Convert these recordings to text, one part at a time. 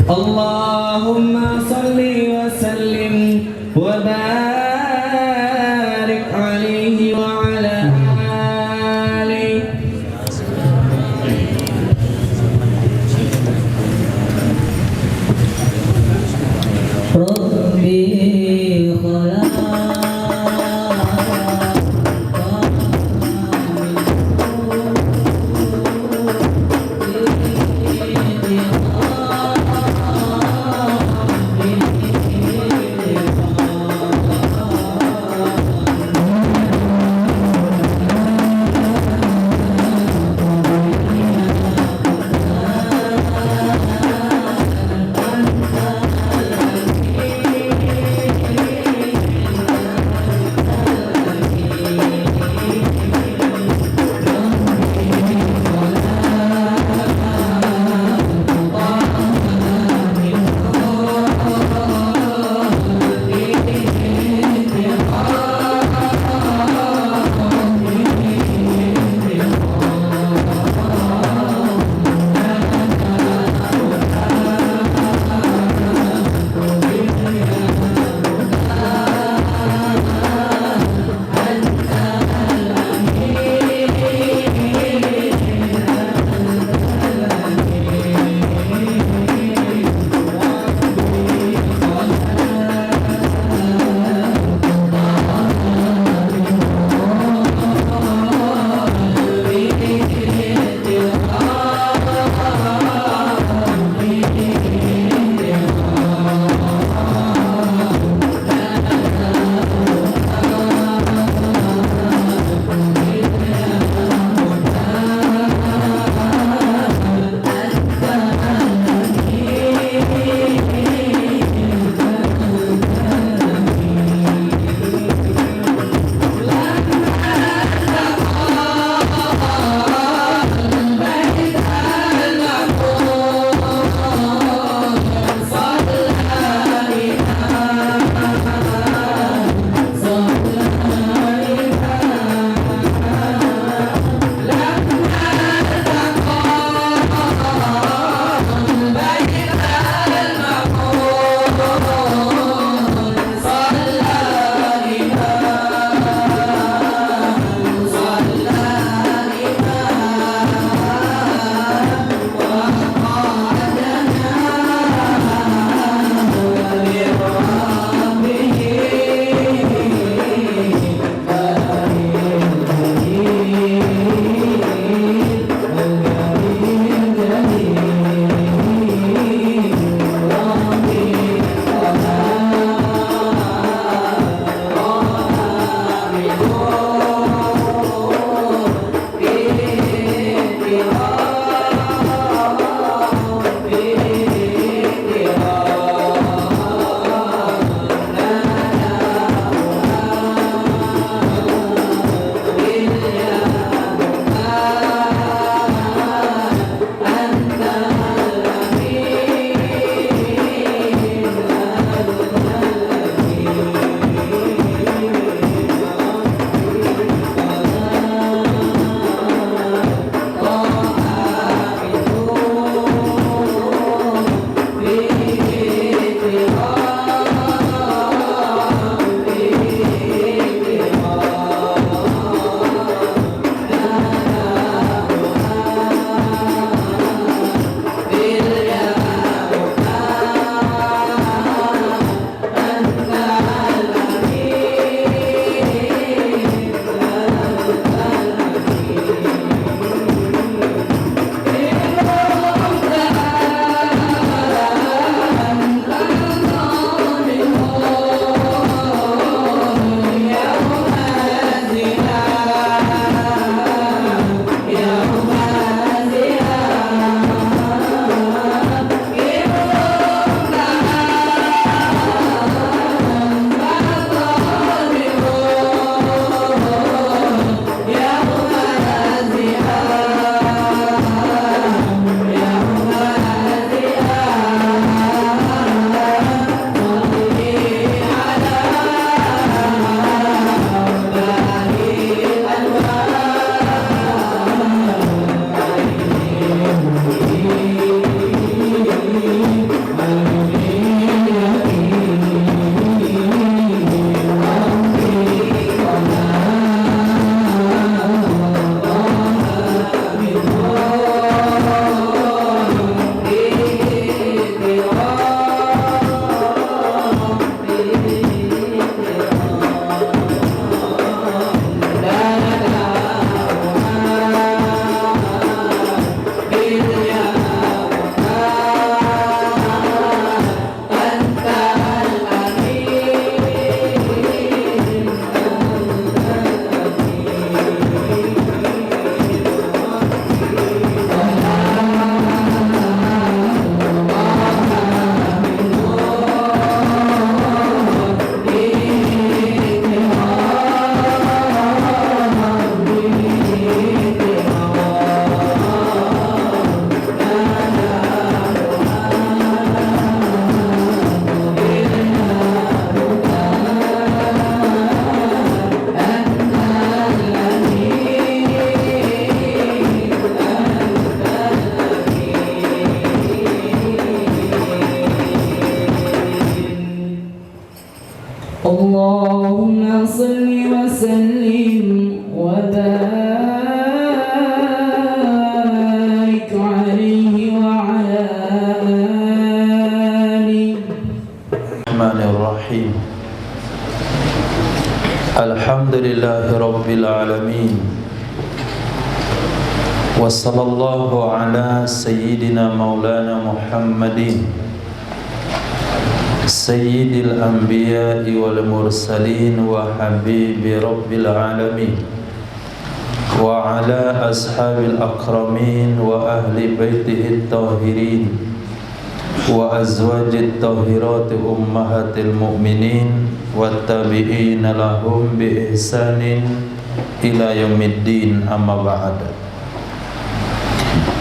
Allahumma salli wa sallim wa barik alaihi wa ala alihi. Rabbi khalaq اللهم صل وسلم وبارك عليه وعلى آله. الرحمن الرحيم. الحمد لله رب العالمين. وصلى الله على سيدنا مولانا محمد سيد الأنبياء والمرسلين وحبيب رب العالمين وعلى أصحاب الأكرمين وأهل بيته الطاهرين وأزواج الطاهرات أمهات المؤمنين والتابعين لهم بإحسان إلى يوم الدين. أما بعد.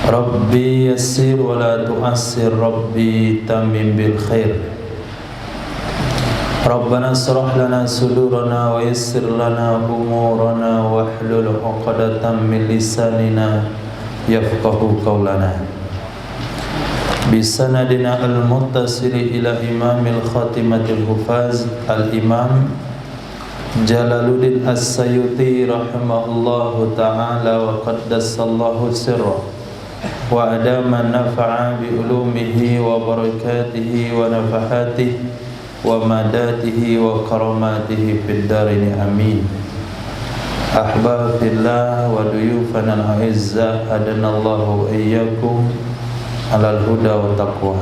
ربي يسر ولا تؤسر، ربي تمم بالخير. ربنا اشرح لنا صدورنا ويسر لنا أمورنا واحلل عقدة من لساننا يفقه قولنا. بسندنا المتصل إلى إمام الخاتمة الحفاظ الإمام جلال الدين السيوطي رحمه الله تعالى وقدس الله سره وأدام النفع بعلومه وبركاته ونفحاته ومداته وكراماته في الدارين آمين. أحباب في الله وضيوفنا الأعزاء أدنا الله وإياكم على الهدى والتقوى.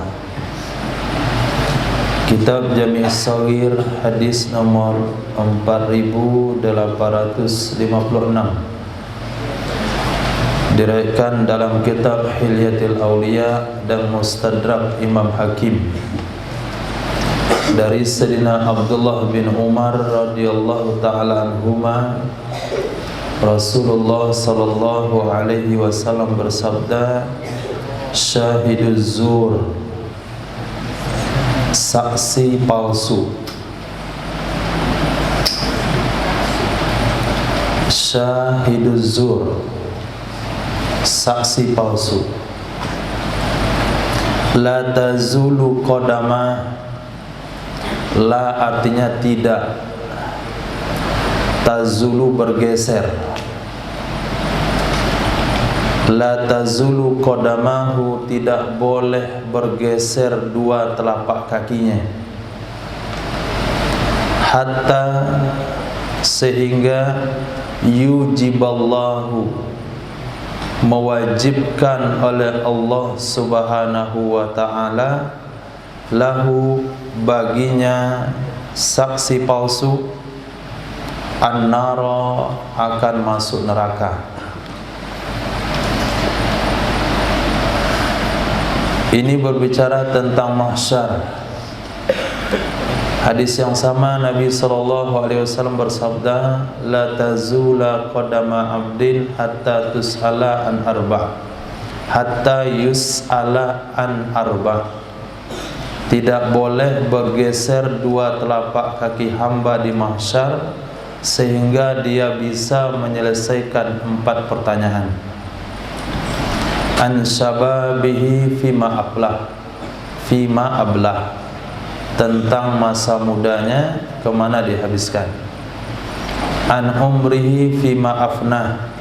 Kitab Jami' As-Shaghir hadis nomor 4856 diriwayatkan dalam kitab Hilyatul Auliya dan Mustadrak Imam Hakim dari Sayyidina Abdullah bin Umar radhiyallahu ta'ala anhuma, Rasulullah sallallahu alaihi wasallam bersabda, syahiduz zur, saksi palsu. Syahiduz zur, saksi palsu. La tazulu qadama, la artinya tidak, tazulu bergeser. La tazulu qadamahu, tidak boleh bergeser dua telapak kakinya. Hatta, sehingga yujiballahu, mewajibkan oleh Allah Subhanahu wa ta'ala, lahu, baginya saksi palsu, an-nara, akan masuk neraka. Ini berbicara tentang mahsyar. Hadis yang sama Nabi SAW bersabda, la tazula qadama abdin hatta tus'ala an arba', hatta yus'ala an arba'. Tidak boleh bergeser dua telapak kaki hamba di mahsyar sehingga dia bisa menyelesaikan 4 pertanyaan. An syababihi fima ablah, tentang masa mudanya kemana dihabiskan. An umrihi fima afnah,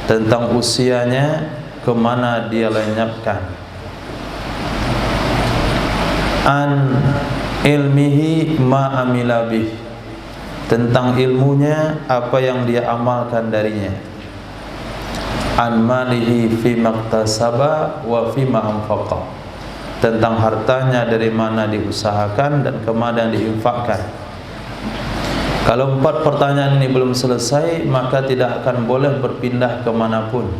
tentang usianya kemana dia lenyapkan. An ilmihi ma amila bih, tentang ilmunya apa yang dia amalkan darinya. An malihi fima iktasaba wa fima anfaqa, tentang hartanya dari mana diusahakan dan kemana diinfakkan. Kalau 4 pertanyaan ini belum selesai, maka tidak akan boleh berpindah kemanapun,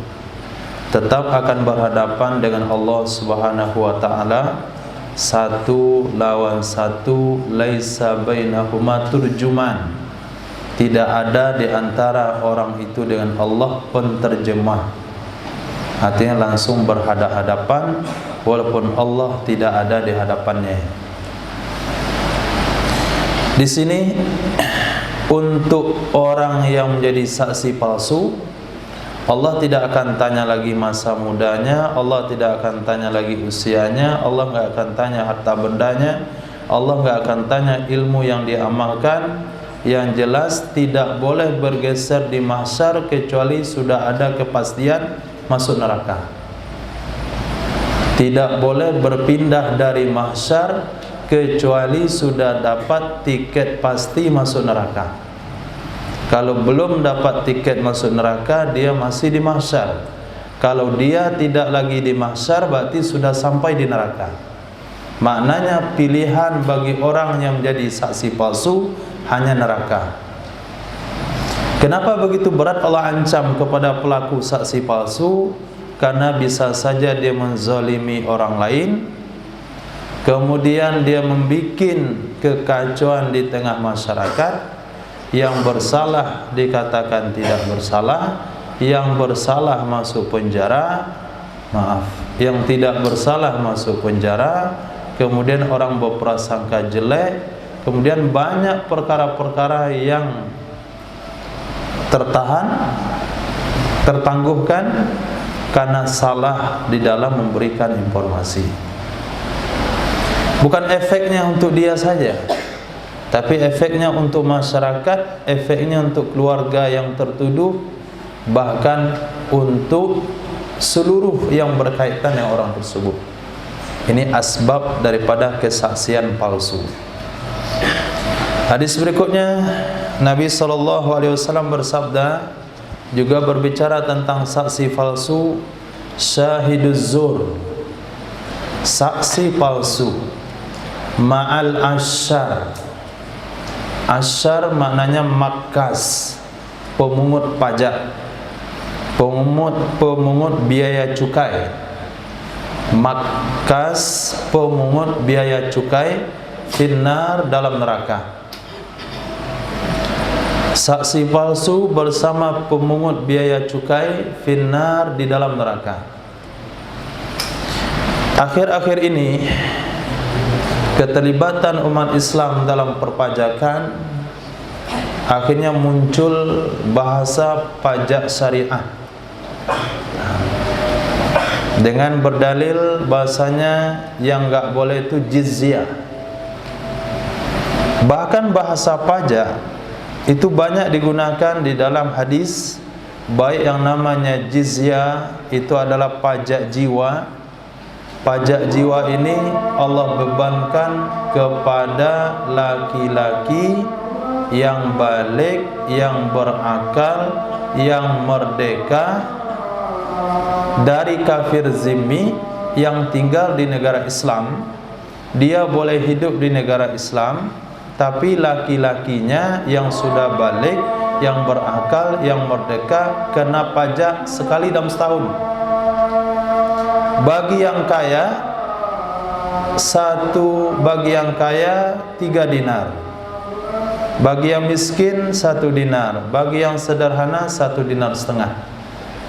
tetap akan berhadapan dengan Allah Subhanahu wa ta'ala, satu lawan satu, laisa bainahuma turjuman, tidak ada di antara orang itu dengan Allah penterjemah. Artinya langsung berhadapan walaupun Allah tidak ada di hadapannya. Di sini untuk orang yang menjadi saksi palsu, Allah tidak akan tanya lagi masa mudanya, Allah tidak akan tanya lagi usianya, Allah nggak akan tanya harta bendanya, Allah nggak akan tanya ilmu yang dia amalkan. Yang jelas tidak boleh bergeser di mahsyar kecuali sudah ada kepastian masuk neraka. Tidak boleh berpindah dari mahsyar kecuali sudah dapat tiket pasti masuk neraka. Kalau belum dapat tiket masuk neraka, dia masih di mahsyar. Kalau dia tidak lagi di mahsyar, berarti sudah sampai di neraka. Maknanya pilihan bagi orang yang menjadi saksi palsu hanya neraka. Kenapa begitu berat Allah ancam kepada pelaku saksi palsu? Karena bisa saja dia menzalimi orang lain, kemudian dia membuat kekacauan di tengah masyarakat. Yang bersalah dikatakan tidak bersalah, yang bersalah masuk penjara, yang tidak bersalah masuk penjara, kemudian orang berprasangka jelek. Kemudian banyak perkara-perkara yang tertangguhkan karena salah di dalam memberikan informasi. Bukan efeknya untuk dia saja, tapi efeknya untuk masyarakat, efeknya untuk keluarga yang tertuduh, bahkan untuk seluruh yang berkaitan dengan orang tersebut. Ini asbab daripada kesaksian palsu. Hadis berikutnya, Nabi SAW bersabda, juga berbicara tentang saksi palsu, syahiduz zur, saksi palsu, ma'al asyar. Asyar maknanya makas, pemungut pajak, pemungut biaya cukai. Makas, pemungut biaya cukai, finnar, dalam neraka. Saksi palsu bersama pemungut biaya cukai, finnar, di dalam neraka. Akhir-akhir ini keterlibatan umat Islam dalam perpajakan, akhirnya muncul bahasa pajak syariah dengan berdalil bahasanya yang enggak boleh itu jizyah. Bahkan bahasa pajak itu banyak digunakan di dalam hadis, baik yang namanya jizyah itu adalah pajak jiwa. Pajak jiwa ini Allah bebankan kepada laki-laki yang balik, yang berakal, yang merdeka dari kafir zimmi yang tinggal di negara Islam. Dia boleh hidup di negara Islam, tapi laki-lakinya yang sudah balik, yang berakal, yang merdeka kena pajak sekali dalam setahun. Bagi yang kaya, bagi yang kaya 3 dinar. Bagi yang miskin 1 dinar. Bagi yang sederhana 1,5 dinar.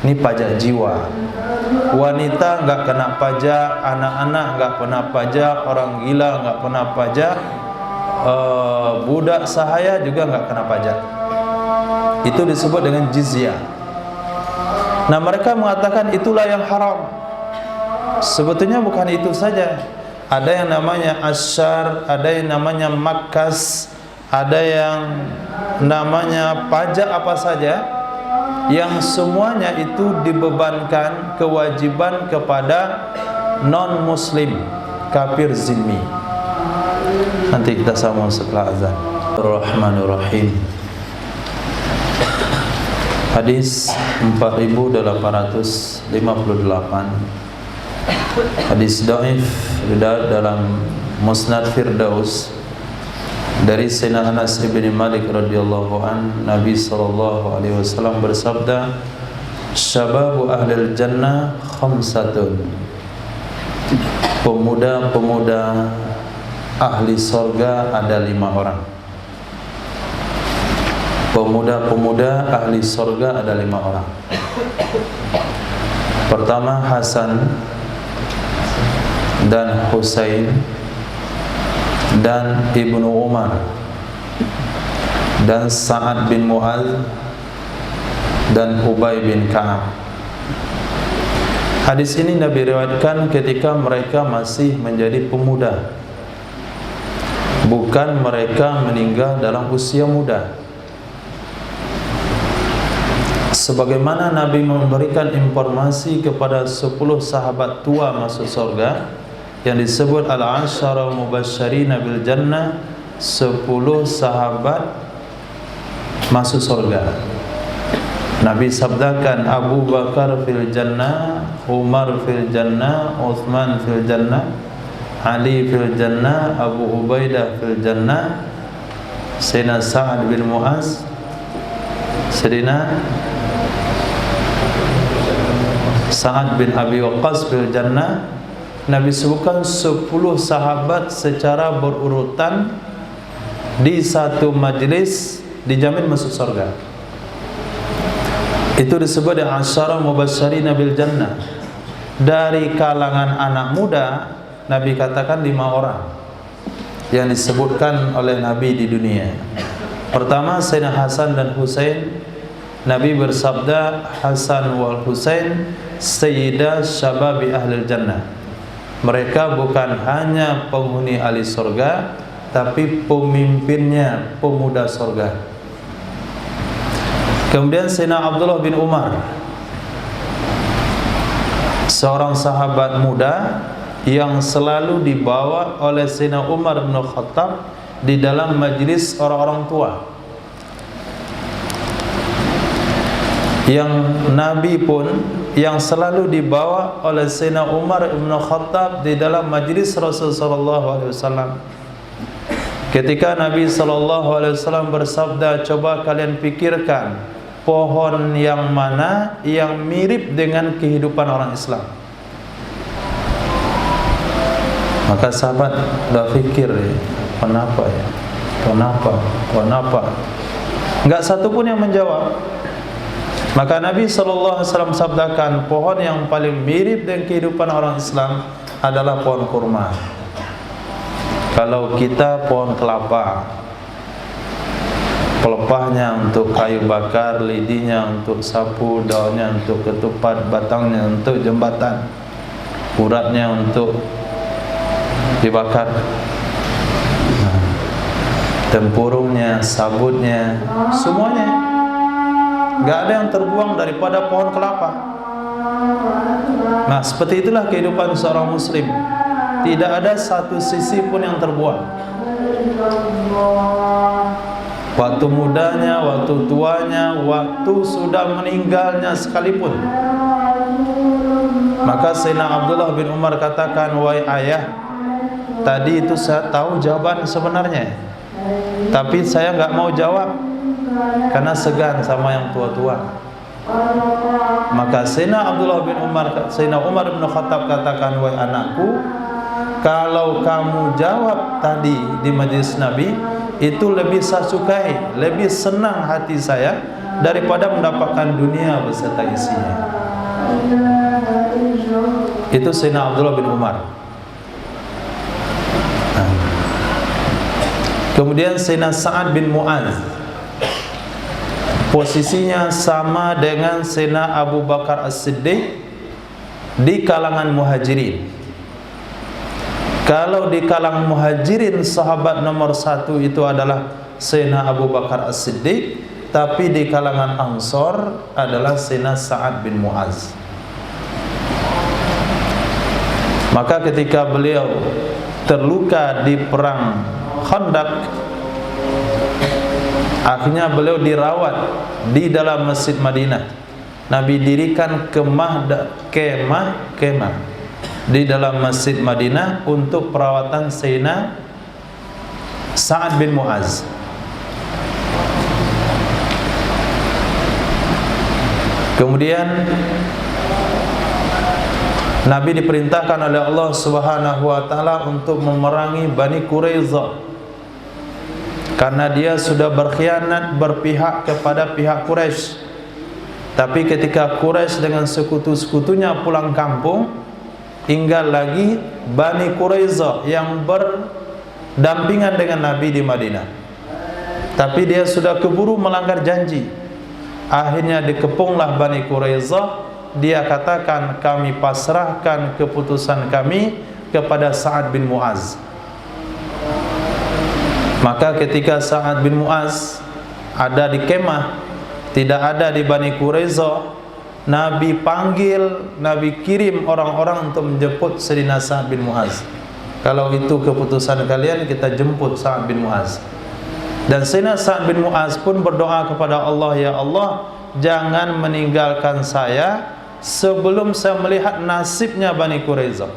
Ini pajak jiwa. Wanita enggak kena pajak, anak-anak enggak kena pajak, orang gila enggak kena pajak, budak sahaya juga enggak kena pajak. Itu disebut dengan jizyah. Nah, mereka mengatakan itulah yang haram. Sebetulnya bukan itu saja. Ada yang namanya asyar, ada yang namanya makas, ada yang namanya pajak apa saja, yang semuanya itu dibebankan kewajiban kepada non-muslim, kafir zimmi. Nanti kita sambung setelah azan. Ar-Rahmanir-Rahim. Hadis 4858. Hadis dhaif dalam Musnad Firdaus dari Sayyidina Anas bin Malik radhiyallahu an, Nabi sallallahu alaihi wasallam bersabda, "Syababu ahlil jannah khamsatun." Pemuda-pemuda ahli surga ada 5 orang. Pemuda-pemuda ahli surga ada 5 orang. Pertama, Hasan dan Husain dan Ibnu Umar dan Sa'ad bin Mu'adz dan Ubay bin Ka'ab. Hadis ini Nabi riwayatkan ketika mereka masih menjadi pemuda. bukan mereka meninggal dalam usia muda. Sebagaimana Nabi memberikan informasi kepada 10 sahabat tua masuk surga yang disebut al-ashara mubasysyirina bil jannah, 10 sahabat masuk surga. Nabi sabdakan, Abu Bakar fil jannah, Umar fil jannah, Uthman fil jannah, Ali fil jannah, Abu Ubaidah fil jannah, Sayyidina Sa'ad bin Mu'az, Sayyidina Sa'ad bin Abi Waqqas fil jannah. Nabi sebutkan 10 sahabat secara berurutan di satu majlis dijamin masuk surga. Itu disebut asyara mubasysyirina bil jannah. Dari kalangan anak muda, Nabi katakan 5 orang yang disebutkan oleh Nabi di dunia. Pertama, Sayyidina Hasan dan Husain. Nabi bersabda, Hasan wal Husain sayyida syababi ahlil jannah. Mereka bukan hanya penghuni ahli surga, tapi pemimpinnya pemuda surga. Kemudian Sayyidina Abdullah bin Umar, seorang sahabat muda yang selalu dibawa oleh Sayyidina Umar bin Khattab di dalam majlis orang-orang tua. Yang Nabi pun yang selalu dibawa oleh Sayyidina Umar bin Khattab di dalam majlis Rasulullah SAW. Ketika Nabi SAW bersabda, coba kalian pikirkan pohon yang mana yang mirip dengan kehidupan orang Islam. Maka sahabat dah fikir, kenapa ya? Kenapa? Enggak satu pun yang menjawab. Maka Nabi SAW sabdakan, pohon yang paling mirip dengan kehidupan orang Islam adalah pohon kurma. Kalau kita pohon kelapa, pelepahnya untuk kayu bakar, lidinya untuk sapu, daunnya untuk ketupat, batangnya untuk jembatan, uratnya untuk dibakar, tempurungnya, sabutnya, semuanya enggak ada yang terbuang daripada pohon kelapa. Nah, seperti itulah kehidupan seorang muslim. Tidak ada satu sisi pun yang terbuang. Waktu mudanya, waktu tuanya, waktu sudah meninggalnya sekalipun. Maka Sayyidina Abdullah bin Umar katakan, wahai ayah, tadi itu saya tahu jawaban sebenarnya, tapi saya enggak mau jawab karena segan sama yang tua-tua. Maka Sayyidina Abdullah bin Umar, Sayyidina Umar bin Khattab katakan, wahai anakku, kalau kamu jawab tadi di majlis Nabi, itu lebih saya sukai, lebih senang hati saya daripada mendapatkan dunia beserta isinya. Itu Sayyidina Abdullah bin Umar. Kemudian Sayyidina Sa'ad bin Mu'az, posisinya sama dengan Sayyidina Abu Bakar As-Siddiq di kalangan muhajirin. Kalau di kalangan muhajirin, sahabat nomor 1 itu adalah Sayyidina Abu Bakar As-Siddiq, tapi di kalangan Ansor adalah Sayyidina Sa'ad bin Mu'az. Maka ketika beliau terluka di perang Khandaq, akhirnya beliau dirawat di dalam Masjid Madinah. Nabi dirikan kemah di dalam Masjid Madinah untuk perawatan Sayyidina Sa'ad bin Mu'az. Kemudian Nabi diperintahkan oleh Allah Subhanahu wa taala untuk memerangi Bani Quraidah karena dia sudah berkhianat berpihak kepada pihak Quraisy. Tapi ketika Quraisy dengan sekutu-sekutunya pulang kampung, tinggal lagi Bani Quraidah yang berdampingan dengan Nabi di Madinah. Tapi dia sudah keburu melanggar janji. Akhirnya dikepunglah Bani Quraidah. Dia katakan, kami pasrahkan keputusan kami kepada Sa'ad bin Mu'az. Maka ketika Sa'ad bin Mu'az ada di kemah, tidak ada di Bani Quraiza, Nabi panggil, Nabi kirim orang-orang untuk menjemput Sayyidina Sa'ad bin Mu'az. Kalau itu keputusan kalian, kita jemput Sa'ad bin Mu'az. Dan Sayyidina Sa'ad bin Mu'az pun berdoa kepada Allah, ya Allah, jangan meninggalkan saya sebelum saya melihat nasibnya Bani Quraiza.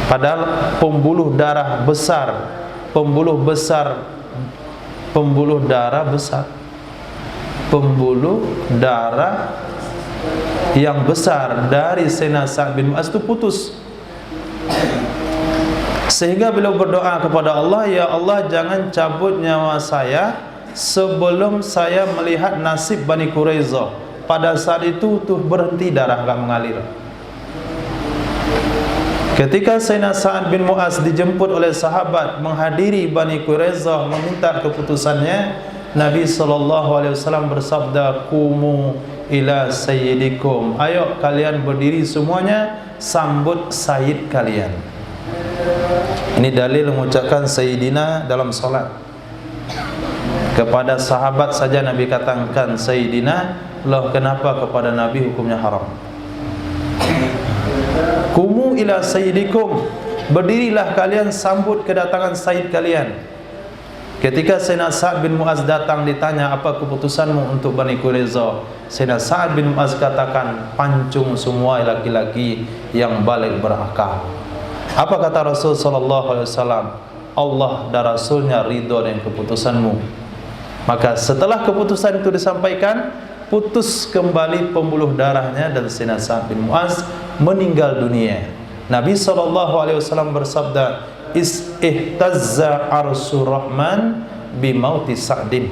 Padahal pembuluh darah besar, pembuluh darah yang besar dari Sayyidina Sa'ad bin Mu'az itu putus. Sehingga beliau berdoa kepada Allah, ya Allah, jangan cabut nyawa saya sebelum saya melihat nasib Bani Quraiza. Pada saat itu tuh berhenti darah, enggak mengalir. Ketika Sayyidina Sa'ad bin Mu'az dijemput oleh sahabat menghadiri Bani Quraiza meminta keputusannya, Nabi SAW bersabda, "Qumu ila sayyidikum." Ayo kalian berdiri semuanya, sambut sayyid kalian. Ini dalil mengucapkan sayyidina dalam salat. Kepada sahabat saja Nabi katakan sayyidina, loh kenapa kepada Nabi hukumnya haram? Qumu ila sayyidikum, berdirilah kalian sambut kedatangan sayyid kalian. Ketika Sayyidina Sa'ad bin Mu'az datang, ditanya, apa keputusanmu untuk Bani Quraiza? Sayyidina Sa'ad bin Mu'az katakan, pancung semua laki-laki yang balik berakal. Apa kata Rasul sallallahu alaihi wasallam? Allah dan Rasulnya ridho dengan keputusanmu. Maka setelah keputusan itu disampaikan, putus kembali pembuluh darahnya dan Sayyidina Sa'ad bin Mu'az meninggal dunia. Nabi sallallahu alaihi wasallam bersabda, ihtazza arsyur rahman bimauti Sa'din.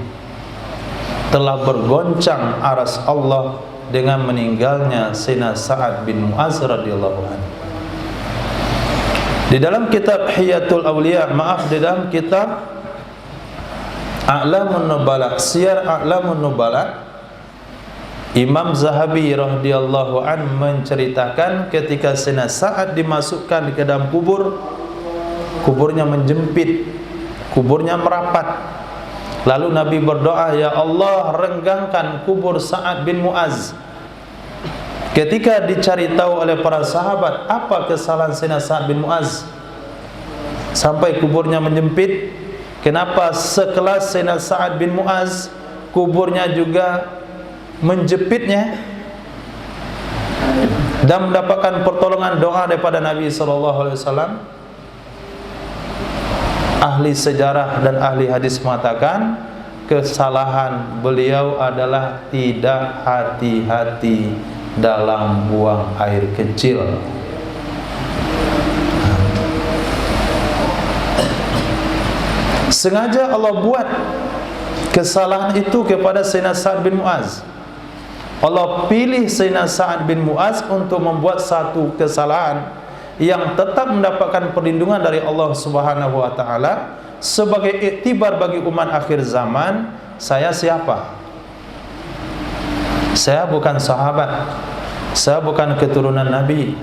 Telah bergoncang aras Allah dengan meninggalnya Sayyidina Sa'ad bin Mu'az radhiyallahu anhu. Di dalam kitab Hiyatul Awliya, di dalam kitab A'lamun Nubala, Siyar A'lamun Nubala, Imam Zahabi radhiyallahu anhu menceritakan ketika Sayyidina Sa'ad dimasukkan ke dalam kubur, kuburnya menjepit, kuburnya merapat. Lalu Nabi berdoa, ya Allah, renggangkan kubur Sa'ad bin Mu'az. Ketika dicari tahu oleh para sahabat apa kesalahan Sayyidina Sa'ad bin Mu'az sampai kuburnya menjepit, kenapa sekelas Sayyidina Sa'ad bin Mu'az kuburnya juga menjepitnya, dan mendapatkan pertolongan doa daripada Nabi SAW. Ahli sejarah dan ahli hadis mengatakan kesalahan beliau adalah tidak hati-hati dalam buang air kecil. Sengaja Allah buat kesalahan itu kepada Sayyidina Sa'ad bin Mu'az. Allah pilih Sayyidina Sa'ad bin Mu'az untuk membuat satu kesalahan yang tetap mendapatkan perlindungan dari Allah Subhanahu wa taala sebagai iktibar bagi umat akhir zaman. Saya siapa? Saya bukan sahabat, saya bukan keturunan Nabi,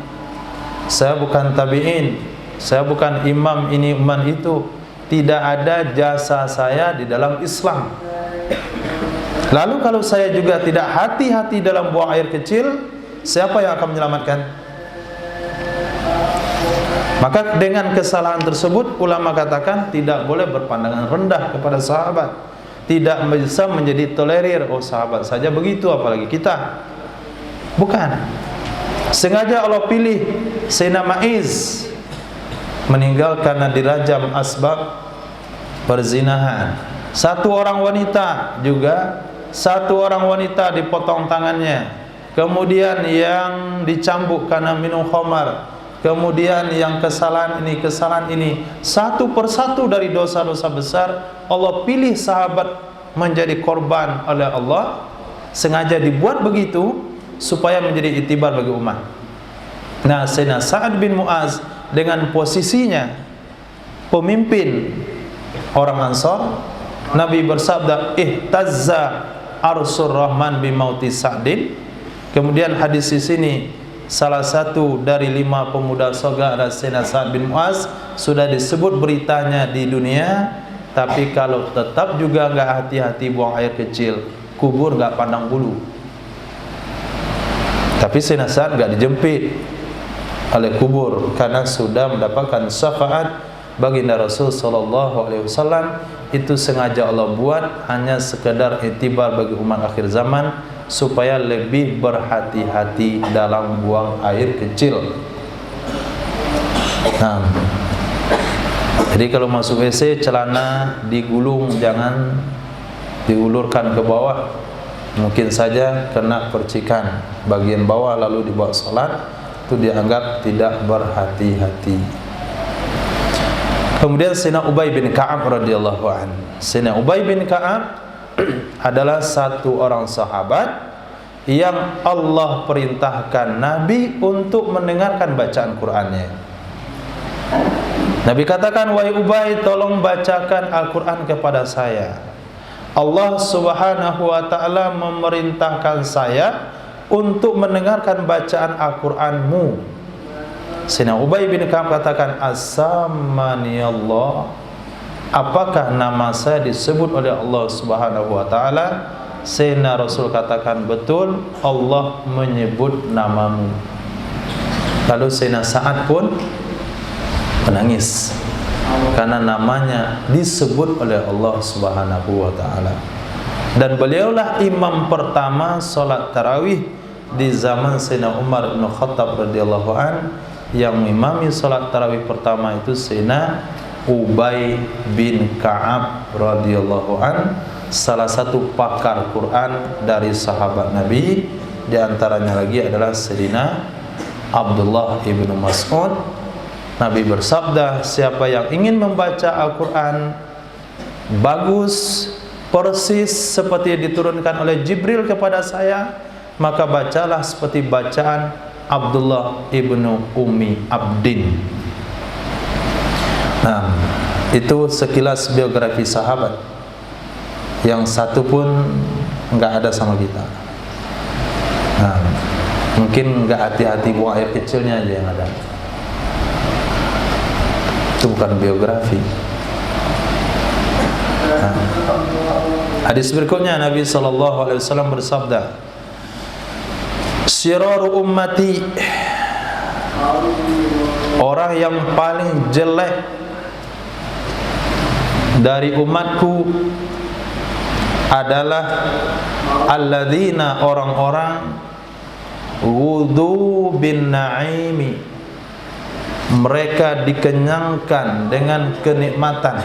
saya bukan tabi'in, saya bukan imam ini imam itu. Tidak ada jasa saya di dalam Islam. Lalu kalau saya juga tidak hati-hati dalam buang air kecil, siapa yang akan menyelamatkan? Maka dengan kesalahan tersebut, ulama katakan tidak boleh berpandangan rendah kepada sahabat. Tidak bisa menjadi tolerir, oh sahabat saja begitu, apalagi kita. Bukan. Sengaja Allah pilih Sayyidina Ma'iz meninggal karena dirajam asbab perzinahan. Satu orang wanita juga, satu orang wanita dipotong tangannya. Kemudian yang dicambuk karena minum khamar. Kemudian yang kesalahan ini, satu persatu dari dosa-dosa besar Allah pilih sahabat menjadi korban oleh Allah. Sengaja dibuat begitu supaya menjadi iktibar bagi umat. Nah, Sayyidina Sa'ad bin Mu'az dengan posisinya pemimpin orang Ansar, Nabi bersabda, ihtazza arsyur rahman bimauti Sa'din. Kemudian hadis di sini salah satu dari 5 pemuda surga adalah Sayyidina Sa'ad bin Mu'az. Sudah disebut beritanya di dunia, tapi kalau tetap juga enggak hati-hati buang air kecil, kubur enggak pandang bulu. Tapi Sayyidina Sa'ad enggak dijempit oleh kubur karena sudah mendapatkan syafaat baginda Rasul sallallahu alaihi wasallam. Itu sengaja Allah buat hanya sekedar iktibar bagi umat akhir zaman supaya lebih berhati-hati dalam buang air kecil. Nah, jadi kalau masuk WC celana digulung, jangan diulurkan ke bawah. Mungkin saja kena percikan bagian bawah lalu dibawa salat, itu dianggap tidak berhati-hati. Kemudian Sayyidina Ubay bin Ka'ab radhiyallahu anhu. Sayyidina Ubay bin Ka'ab adalah satu orang sahabat yang Allah perintahkan Nabi untuk mendengarkan bacaan Qur'annya. Nabi katakan, "Wahai Ubay, tolong bacakan Al-Qur'an kepada saya. Allah Subhanahu wa taala memerintahkan saya untuk mendengarkan bacaan Al-Qur'anmu." Sayyidina Ubay bin Ka'ab katakan, "As-samani Allah." Apakah nama saya disebut oleh Allah Subhanahu wa taala? Sayyidina Rasul katakan, "Betul, Allah menyebut namamu." Lalu Sayyidina Sa'ad pun menangis karena namanya disebut oleh Allah Subhanahu wa taala. Dan beliaulah imam pertama salat tarawih di zaman Sayyidina Umar bin Khattab radhiyallahu an. Yang mengimami salat tarawih pertama itu Sayyidina Ubay bin Ka'ab radhiyallahu an, salah satu pakar Quran dari sahabat Nabi. Di antaranya lagi adalah Sayyidina Abdullah ibnu Mas'ud. Nabi bersabda, siapa yang ingin membaca Al-Quran bagus, persis seperti yang diturunkan oleh Jibril kepada saya, maka bacalah seperti bacaan Abdullah ibnu Ummi Abdin. Nah, itu sekilas biografi sahabat. Yang satu pun enggak ada sama kita. Nah, mungkin enggak hati-hati buang air kecilnya aja yang ada. Itu bukan biografi. Nah, hadis berikutnya Nabi SAW bersabda, "Syiraru ummati," orang yang paling jelek dari umatku adalah alladzina, orang-orang wudu bin na'imi, mereka dikenyangkan dengan kenikmatan.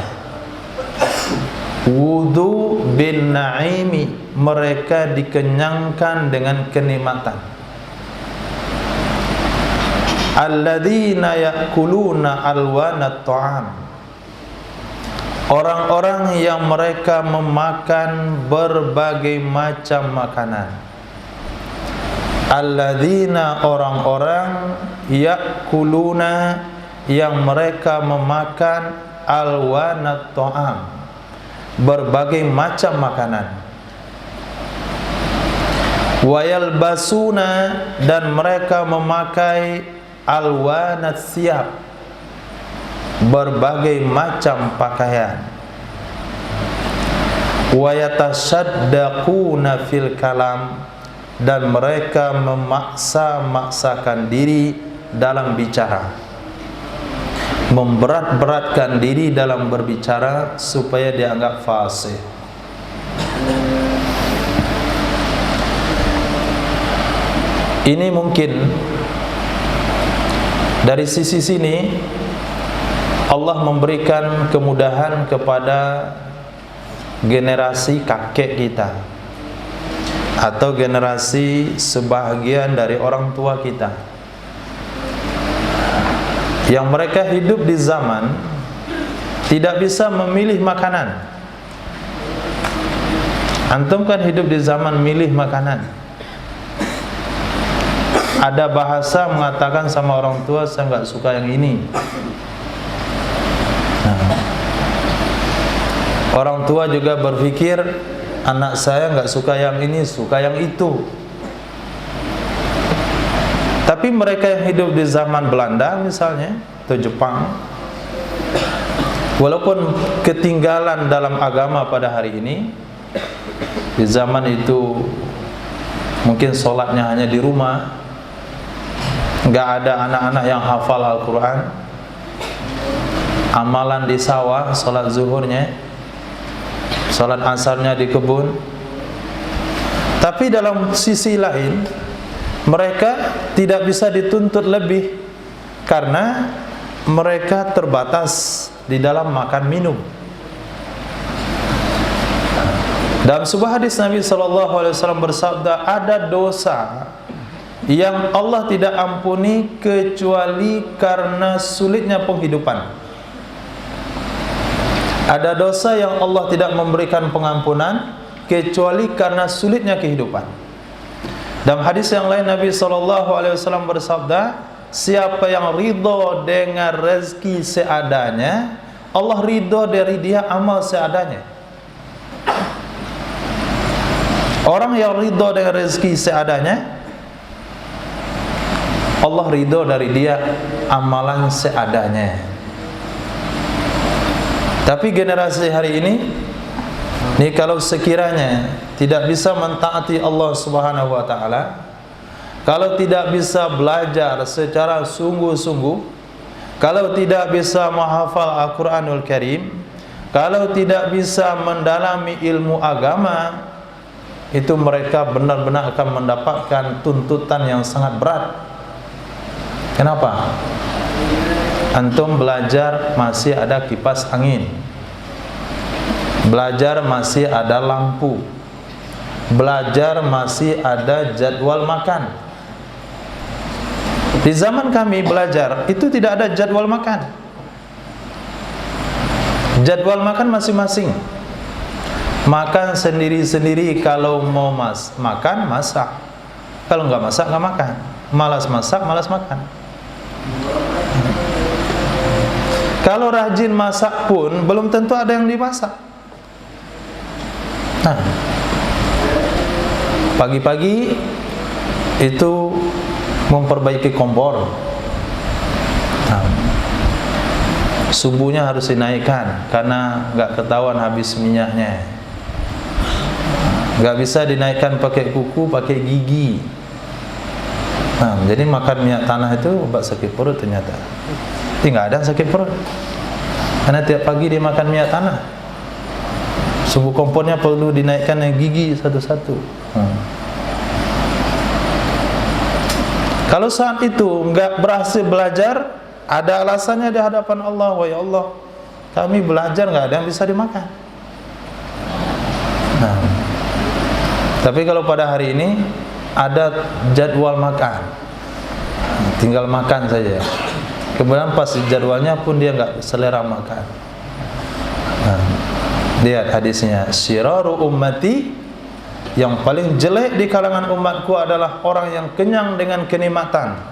Wudu bin na'imi, mereka dikenyangkan dengan kenikmatan. Alladzina ya'kuluna alwanat ta'am, orang-orang yang mereka memakan berbagai macam makanan. Alladzina, orang-orang ya'kuluna, yang mereka memakan alwanat ta'am, berbagai macam makanan. Wa yalbasuna, dan mereka memakai alwanat siyab, berbagai macam pakaian. Wa yatasaddaquna fil kalam, dan mereka memaksa-maksakan diri dalam bicara, memberat-beratkan diri dalam berbicara supaya dianggap fasih. Ini mungkin dari sisi sini Allah memberikan kemudahan kepada generasi kakek kita atau generasi sebahagian dari orang tua kita, yang mereka hidup di zaman tidak bisa memilih makanan. Antum kan hidup di zaman milih makanan. Ada bahasa mengatakan sama orang tua, saya nggak suka yang ini. Nah, orang tua juga berpikir, anak saya nggak suka yang ini, suka yang itu. Tapi mereka yang hidup di zaman Belanda misalnya, atau Jepang, walaupun ketinggalan dalam agama pada hari ini, di zaman itu mungkin sholatnya hanya di rumah, nggak ada anak-anak yang hafal Al-Quran, amalan di sawah, sholat zuhurnya, sholat asarnya di kebun. Tapi dalam sisi lain, mereka tidak bisa dituntut lebih karena mereka terbatas di dalam makan minum. Dalam sebuah hadis Nabi SAW bersabda, ada dosa yang Allah tidak ampuni kecuali karena sulitnya penghidupan. Ada dosa yang Allah tidak memberikan pengampunan kecuali karena sulitnya kehidupan. Dalam hadis yang lain Nabi SAW bersabda, siapa yang ridho dengan rezeki seadanya, Allah ridho dari dia amal seadanya. Orang yang ridho dengan rezeki seadanya, Allah ridho dari dia amalan seadanya. Tapi generasi hari ini, kalau sekiranya tidak bisa mentaati Allah Subhanahu wa taala, kalau tidak bisa belajar secara sungguh-sungguh, kalau tidak bisa menghafal Al-Qur'anul Karim, kalau tidak bisa mendalami ilmu agama, itu mereka benar-benar akan mendapatkan tuntutan yang sangat berat. Kenapa? Antum belajar masih ada kipas angin, belajar masih ada lampu, belajar masih ada jadwal makan. Di zaman kami belajar itu tidak ada jadwal makan. Jadwal makan masing-masing. Makan sendiri-sendiri, kalau mau makan masak, kalau nggak masak nggak makan. Malas masak, malas makan. Kalau rajin masak pun belum tentu ada yang dimasak. Nah, pagi-pagi itu memperbaiki kompor. Nah, subuhnya harus dinaikkan karena nggak ketahuan habis minyaknya. Nggak bisa dinaikkan pakai kuku, pakai gigi. Nah, jadi makan minyak tanah itu obat sakit perut ternyata. Nggak ada sakit perut karena tiap pagi dia makan minyak tanah. Subuh kompornya perlu dinaikkan yang gigi satu-satu. Kalau saat itu nggak berhasil belajar, ada alasannya di hadapan Allah. Wahai Allah, kami belajar nggak ada yang bisa dimakan. Nah, tapi kalau pada hari ini ada jadwal makan, tinggal makan saja. Kemudian pas jadwalnya pun dia nggak selera makan. Nah, lihat hadisnya, syiraru ummati, yang paling jelek di kalangan umatku adalah orang yang kenyang dengan kenikmatan.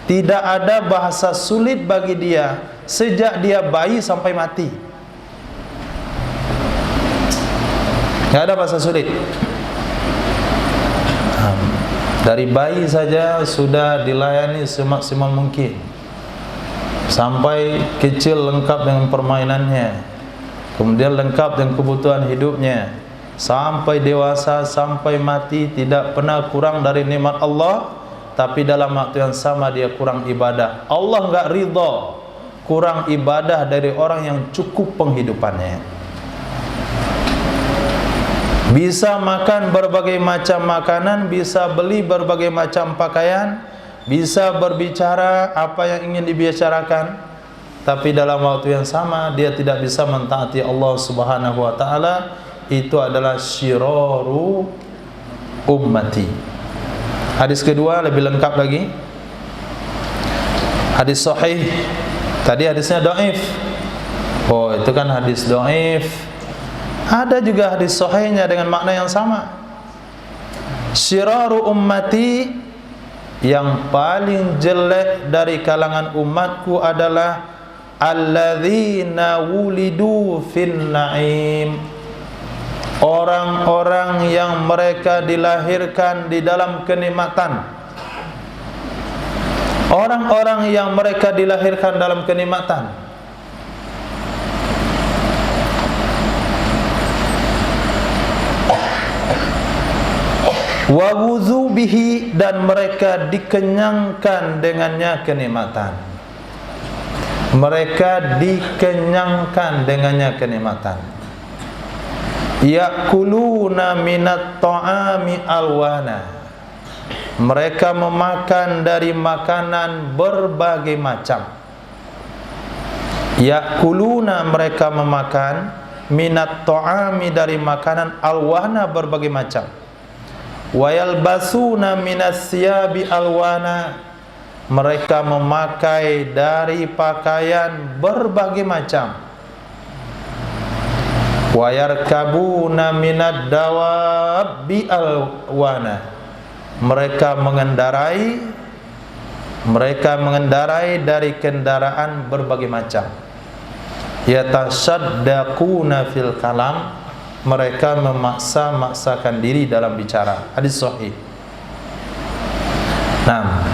Tidak ada bahasa sulit bagi dia sejak dia bayi sampai mati. Nggak ada bahasa sulit. Dari bayi saja sudah dilayani semaksimal mungkin, sampai kecil lengkap dengan permainannya, kemudian lengkap dengan kebutuhan hidupnya, sampai dewasa, sampai mati tidak pernah kurang dari nikmat Allah. Tapi dalam waktu yang sama dia kurang ibadah. Allah enggak ridha kurang ibadah dari orang yang cukup penghidupannya. Bisa makan berbagai macam makanan, bisa beli berbagai macam pakaian, bisa berbicara apa yang ingin dibicarakan, tapi dalam waktu yang sama dia tidak bisa mentaati Allah Subhanahu wa taala. Itu adalah syiraru ummati. Hadis kedua lebih lengkap lagi. Hadis sahih. Tadi hadisnya dhaif. Oh, itu kan hadis dhaif. Ada juga hadis sahihnya dengan makna yang sama. Syiraru ummati, yang paling jelek dari kalangan umatku adalah alladzina wulidu fin na'im, orang-orang yang mereka dilahirkan di dalam kenikmatan. orang-orang yang mereka dilahirkan dalam kenikmatan. Wa wudhu bihi, dan mereka dikenyangkan dengannya kenikmatan. Mereka dikenyangkan dengannya kenikmatan. Yakuluna minat ta'ami alwana, mereka memakan dari makanan berbagai macam. Yakuluna, mereka memakan, minat ta'ami, dari makanan, alwana, berbagai macam. Wa yalbasuna minas siyabi alwana, mereka memakai dari pakaian berbagai macam. Wa yarkabuna minad dawabi alwana, mereka mengendarai dari kendaraan berbagai macam. Yatasaddaquna fil kalam, mereka memaksa-maksakan diri dalam bicara. Hadis sahih. Nah,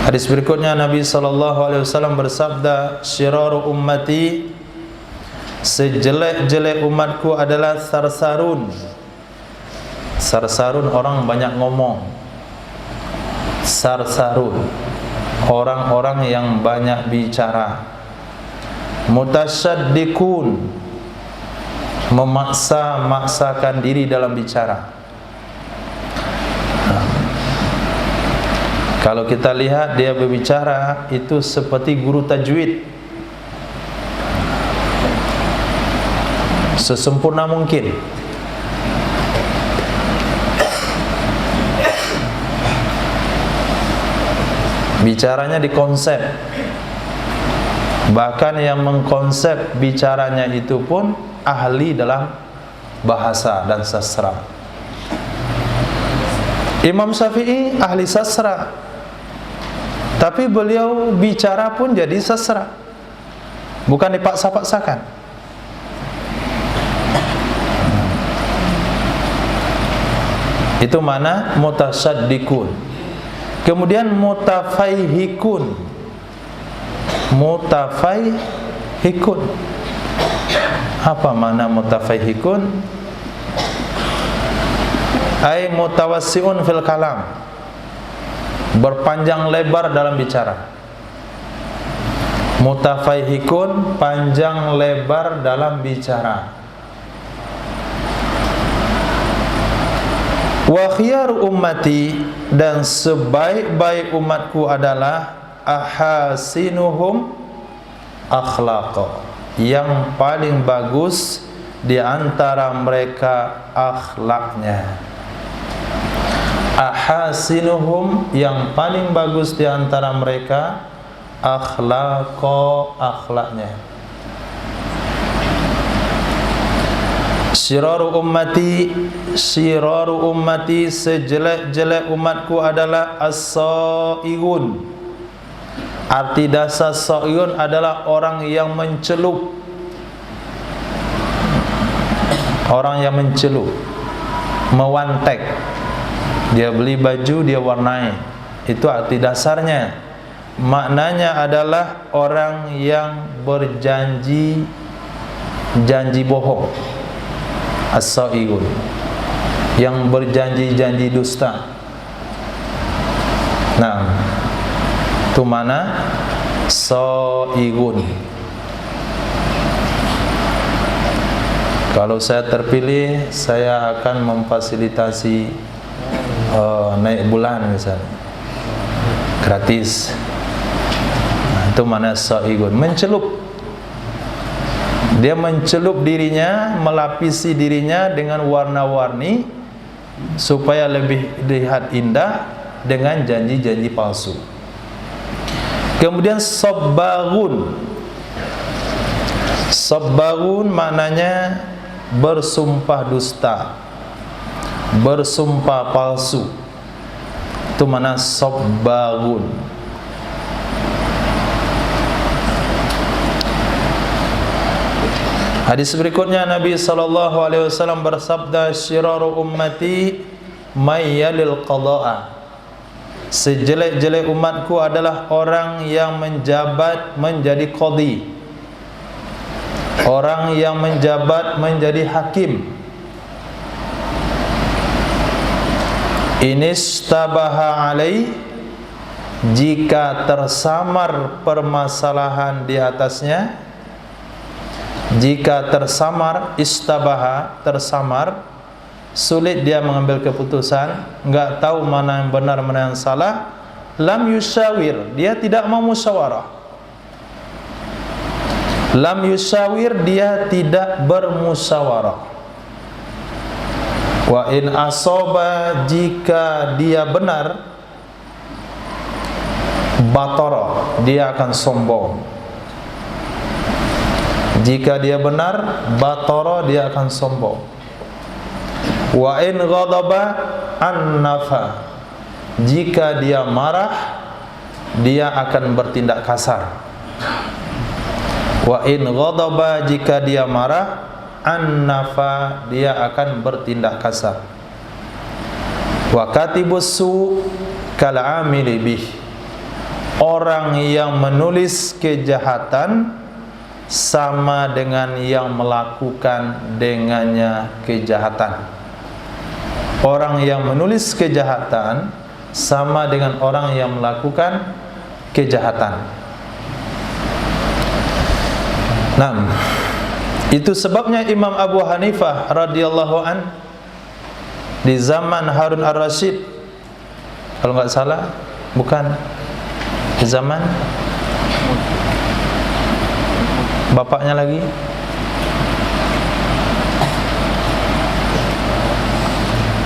hadis berikutnya Nabi SAW bersabda, syiraru ummati, sejelek-jelek umatku adalah sarsarun. Sarsarun, orang banyak ngomong. Sarsarun, orang-orang yang banyak bicara. Mutasyaddiqun, memaksa-maksakan diri dalam bicara. Kalau kita lihat dia berbicara itu seperti guru tajwid, sesempurna mungkin. Bicaranya dikonsep. Bahkan yang mengkonsep bicaranya itu pun ahli dalam bahasa dan sastra. Imam Syafi'i ahli sastra, tapi beliau bicara pun jadi sastra, bukan dipaksa-paksakan. Itu mana mutasyaddiqun. Kemudian mutafaihikun. Mutafaihikun, apa makna mutafaihikun? Ai mutawassiun fil kalam, berpanjang lebar dalam bicara. Mutafaihikun, panjang lebar dalam bicara. Wa khiyar ummati, dan sebaik-baik umatku adalah ahasinuhum akhlaqa, yang paling bagus di antara mereka akhlaknya. Ahasinuhum, yang paling bagus di antara mereka akhlaqa, akhlaknya. Syiraru ummati, syiraru ummati, sejelek-jelek umatku adalah as-sa'igun. Arti dasar sa'iyun adalah orang yang mencelup. Orang yang mencelup, mewantek. Dia beli baju, dia warnai. Itu arti dasarnya. Maknanya adalah orang yang berjanji, janji bohong. As-sa'iyun, yang berjanji-janji dusta. Nah, itu mana sa'igun. Kalau saya terpilih, saya akan memfasilitasi naik bulan misalnya, gratis. Nah, itu mana sa'igun, mencelup. Dia mencelup dirinya, melapisi dirinya dengan warna-warni supaya lebih terlihat indah dengan janji-janji palsu. Kemudian sabbarun. Sabbarun maknanya bersumpah dusta, bersumpah palsu. Itu mana sabbarun. Hadis berikutnya Nabi SAW bersabda, syiraru ummati mayyalil qada'a. Sejelek-jelek umatku adalah orang yang menjabat menjadi qadhi, orang yang menjabat menjadi hakim. Inistabaha alai, jika tersamar permasalahan di atasnya. Jika tersamar, istabaha, tersamar, sulit dia mengambil keputusan, enggak tahu mana yang benar mana yang salah, lam yusyawir, dia tidak mau musyawarah. Lam yusyawir, dia tidak bermusyawarah. Wa in asoba, jika dia benar, batara, dia akan sombong. Jika dia benar, batara, dia akan sombong. Wa in ghadaba annafa, jika dia marah, dia akan bertindak kasar. Wa in ghadaba, jika dia marah, annafa, dia akan bertindak kasar. Wa katibus su kal'amili bih, orang yang menulis kejahatan sama dengan yang melakukan dengannya kejahatan. Orang yang menulis kejahatan sama dengan orang yang melakukan kejahatan. Nah, itu sebabnya Imam Abu Hanifah radhiyallahu an di zaman Harun ar-Rasyid, kalau nggak salah, bukan di zaman bapaknya lagi,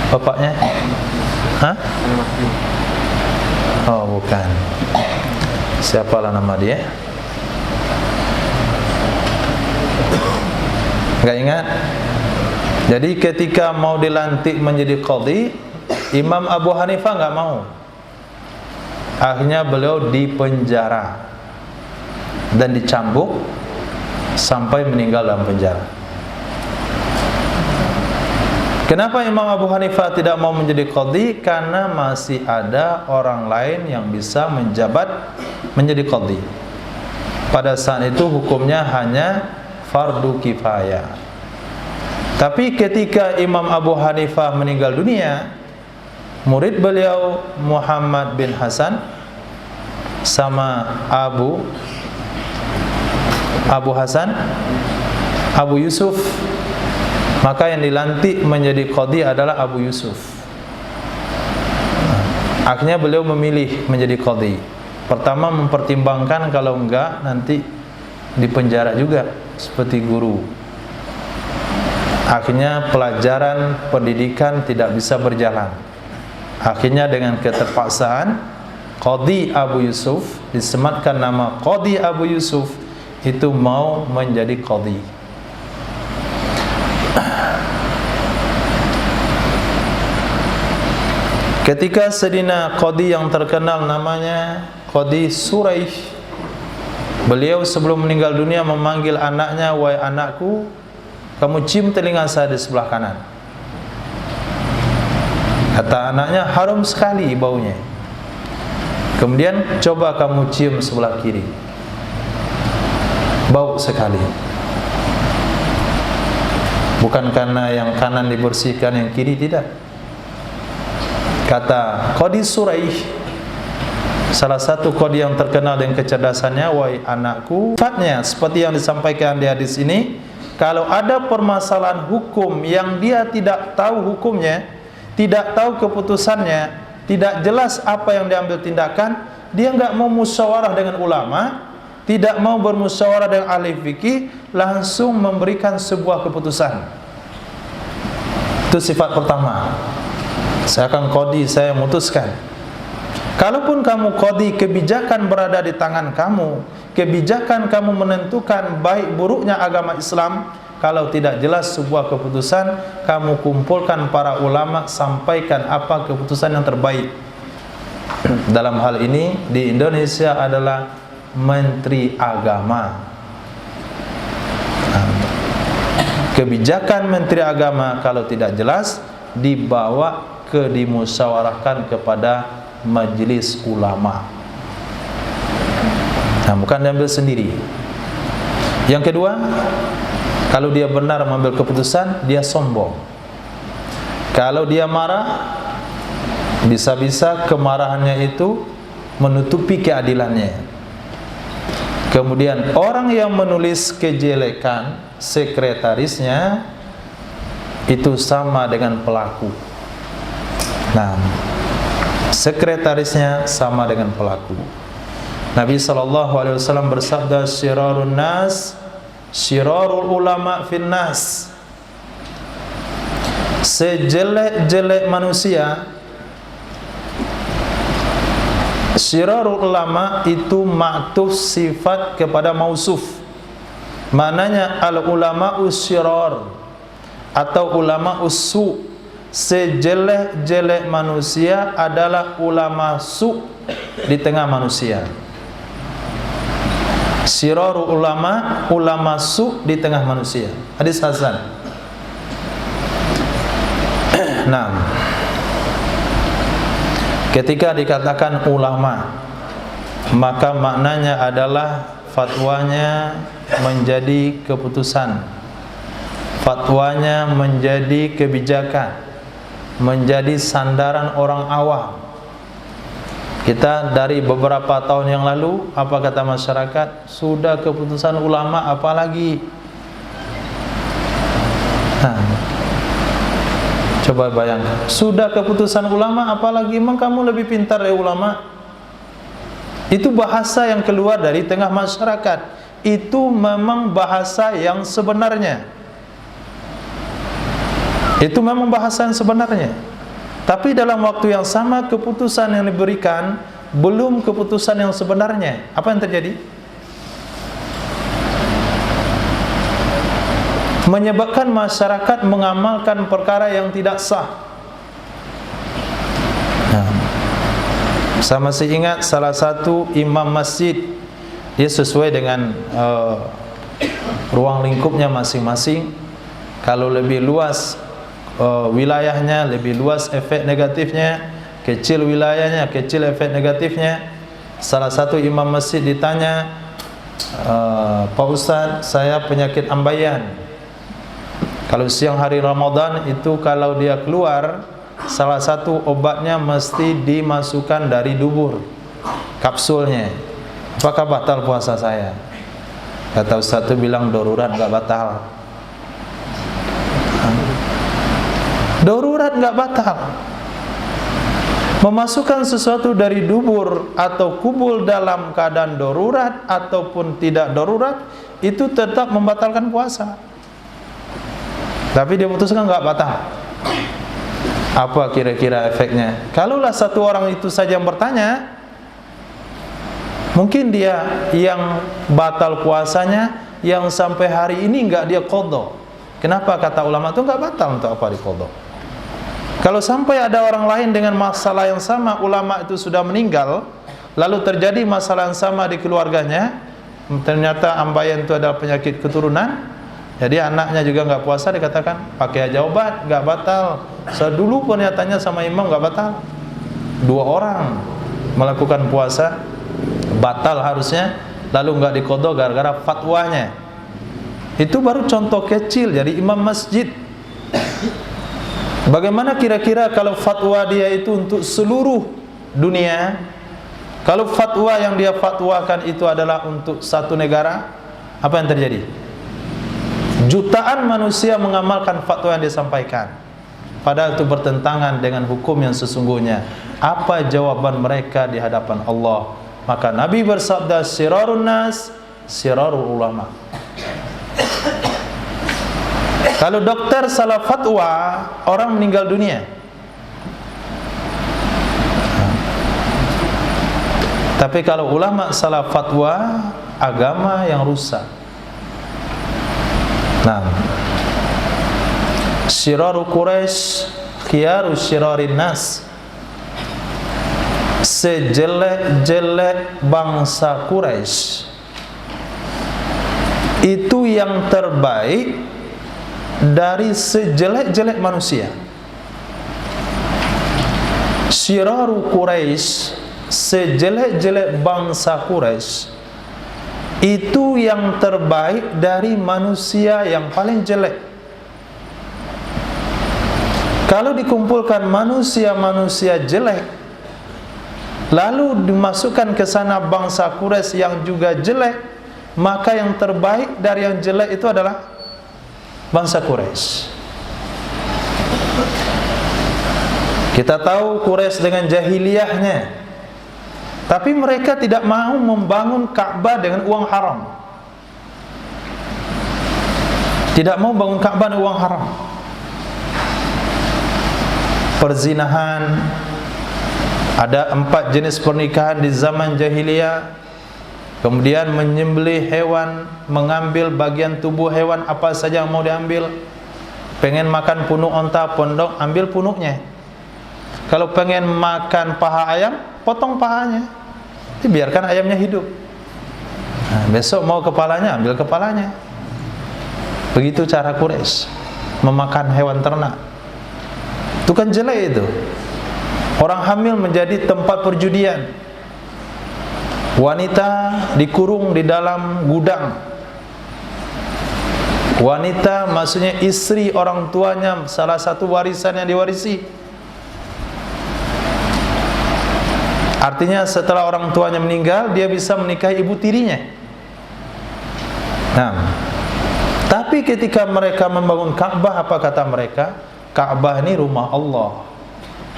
bapaknya, hah? Oh bukan, siapalah nama dia? Enggak ingat. Jadi ketika mau dilantik menjadi qadhi, Imam Abu Hanifah enggak mau. Akhirnya beliau dipenjara dan dicambuk sampai meninggal dalam penjara. Kenapa Imam Abu Hanifah tidak mau menjadi qadhi? Karena masih ada orang lain yang bisa menjabat menjadi qadhi. Pada saat itu hukumnya hanya fardu kifayah. Tapi ketika Imam Abu Hanifah meninggal dunia, murid beliau Muhammad bin Hasan sama Abu Hasan, Abu Yusuf, maka yang dilantik menjadi qadhi adalah Abu Yusuf. Akhirnya beliau memilih menjadi qadhi. Pertama mempertimbangkan, kalau enggak nanti dipenjara juga seperti guru. Akhirnya pelajaran pendidikan tidak bisa berjalan. Akhirnya dengan keterpaksaan qadhi Abu Yusuf, disematkan nama qadhi Abu Yusuf, itu mau menjadi qadhi. Ketika Sayyidina qadhi yang terkenal namanya Qadhi Suraih, beliau sebelum meninggal dunia memanggil anaknya, "Wahai anakku, kamu cium telinga saya di sebelah kanan." Kata anaknya, "Harum sekali baunya." Kemudian, "Coba kamu cium sebelah kiri." Bau sekali. Bukan karena yang kanan dibersihkan, yang kiri tidak. Kata Qadhi Suraih, salah satu qadhi yang terkenal dengan kecerdasannya, "Wahai anakku," sifatnya seperti yang disampaikan di hadis ini, kalau ada permasalahan hukum yang dia tidak tahu hukumnya, tidak tahu keputusannya, tidak jelas apa yang diambil tindakan, dia enggak mau musyawarah dengan ulama, tidak mau bermusyawarah dengan ahli fikih, langsung memberikan sebuah keputusan. Itu sifat pertama. Saya akan qadhi, saya memutuskan. Kalaupun kamu qadhi, kebijakan berada di tangan kamu, kebijakan kamu menentukan baik buruknya agama Islam. Kalau tidak jelas sebuah keputusan, kamu kumpulkan para ulama, sampaikan apa keputusan yang terbaik. Dalam hal ini di Indonesia adalah Menteri Agama. Kebijakan Menteri Agama kalau tidak jelas, dibawa dimusyawarahkan kepada majelis ulama. Nah, bukan diambil sendiri. Yang kedua, kalau dia benar mengambil keputusan, dia sombong. Kalau dia marah, bisa-bisa kemarahannya itu menutupi keadilannya. Kemudian orang yang menulis kejelekan sekretarisnya itu sama dengan pelaku. Nah, sekretarisnya sama dengan pelaku. Nabi SAW bersabda, syirarun nas syirarul ulama fin nas. Sejelek-jelek manusia, syirarul ulama itu maktuf sifat kepada mausuf. Maknanya al ulama usyirar atau ulama usu. Sejelek-jelek manusia adalah ulama su di tengah manusia. Syirarul ulama, ulama su di tengah manusia. Hadis hasan. Nah, ketika dikatakan ulama, maka maknanya adalah fatwanya menjadi keputusan, fatwanya menjadi kebijakan, menjadi sandaran orang awam. Kita dari beberapa tahun yang lalu, apa kata masyarakat? Sudah keputusan ulama, apalagi? Nah, coba bayangkan, sudah keputusan ulama, apalagi? Emang kamu lebih pintar dari ulama? Itu bahasa yang keluar dari tengah masyarakat. Itu memang bahasa yang sebenarnya. Itu memang bahasa yang sebenarnya. Tapi dalam waktu yang sama, keputusan yang diberikan belum keputusan yang sebenarnya. Apa yang terjadi? Menyebabkan masyarakat mengamalkan perkara yang tidak sah. Nah, saya masih ingat salah satu imam masjid, dia sesuai dengan ruang lingkupnya masing-masing. Kalau lebih luas wilayahnya, lebih luas efek negatifnya, kecil wilayahnya, kecil efek negatifnya. Salah satu imam masjid ditanya, Pak Ustadz, saya penyakit ambayan. Kalau siang hari Ramadan itu kalau dia keluar, salah satu obatnya mesti dimasukkan dari dubur, kapsulnya. Apakah batal puasa saya? Kata Ustadz itu bilang darurat, nggak batal. Darurat nggak batal. Memasukkan sesuatu dari dubur atau kubul dalam keadaan darurat ataupun tidak darurat itu tetap membatalkan puasa. Tapi dia putuskan nggak batal. Apa kira-kira efeknya? Kalaulah satu orang itu saja yang bertanya, mungkin dia yang batal puasanya yang sampai hari ini nggak dia qadha. Kenapa kata ulama itu nggak batal, untuk apa diqadha? Kalau sampai ada orang lain dengan masalah yang sama, ulama itu sudah meninggal, lalu terjadi masalah yang sama di keluarganya, ternyata ambayan itu adalah penyakit keturunan, jadi anaknya juga nggak puasa, dikatakan pakai aja obat, nggak batal. Dulu pun nyatanya sama imam nggak batal. 2 orang melakukan puasa batal harusnya, lalu nggak diqadha gara-gara fatwanya. Itu baru contoh kecil dari imam masjid. Bagaimana kira-kira kalau fatwa dia itu untuk seluruh dunia? Kalau fatwa yang dia fatwakan itu adalah untuk satu negara, apa yang terjadi? Jutaan manusia mengamalkan fatwa yang disampaikan, padahal itu bertentangan dengan hukum yang sesungguhnya. Apa jawaban mereka di hadapan Allah? Maka Nabi bersabda, syirarun nas syirarul ulama. Kalau dokter salah fatwa, orang meninggal dunia. Tapi kalau ulama salah fatwa, agama yang rusak. Nah, syiraru Quraisy khiyaru syirarin nas. Sejelek-jelek bangsa Quraisy itu yang terbaik dari sejelek-jelek manusia. Syiraru Quraisy, sejelek-jelek bangsa Quraisy, itu yang terbaik dari manusia yang paling jelek. Kalau dikumpulkan manusia-manusia jelek, lalu dimasukkan ke sana bangsa Quraisy yang juga jelek, maka yang terbaik dari yang jelek itu adalah bangsa Quraisy. Kita tahu Quraisy dengan jahiliyahnya, tapi mereka tidak mau membangun Ka'bah dengan uang haram. Tidak mau bangun Ka'bah dengan uang haram. Perzinahan, ada 4 jenis pernikahan di zaman jahiliyah. Kemudian menyembelih hewan, mengambil bagian tubuh hewan apa saja yang mau diambil. Pengen makan punuk onta, pondok, ambil punuknya. Kalau pengen makan paha ayam, potong pahanya, biarkan ayamnya hidup. Nah, besok mau kepalanya, ambil kepalanya. Begitu cara Quraisy memakan hewan ternak. Itu kan jelek itu. Orang hamil menjadi tempat perjudian. Wanita dikurung di dalam gudang. Wanita maksudnya istri orang tuanya, salah satu warisan yang diwarisi. Artinya setelah orang tuanya meninggal, dia bisa menikahi ibu tirinya. Nah, tapi ketika mereka membangun Ka'bah, apa kata mereka? Ka'bah ini rumah Allah,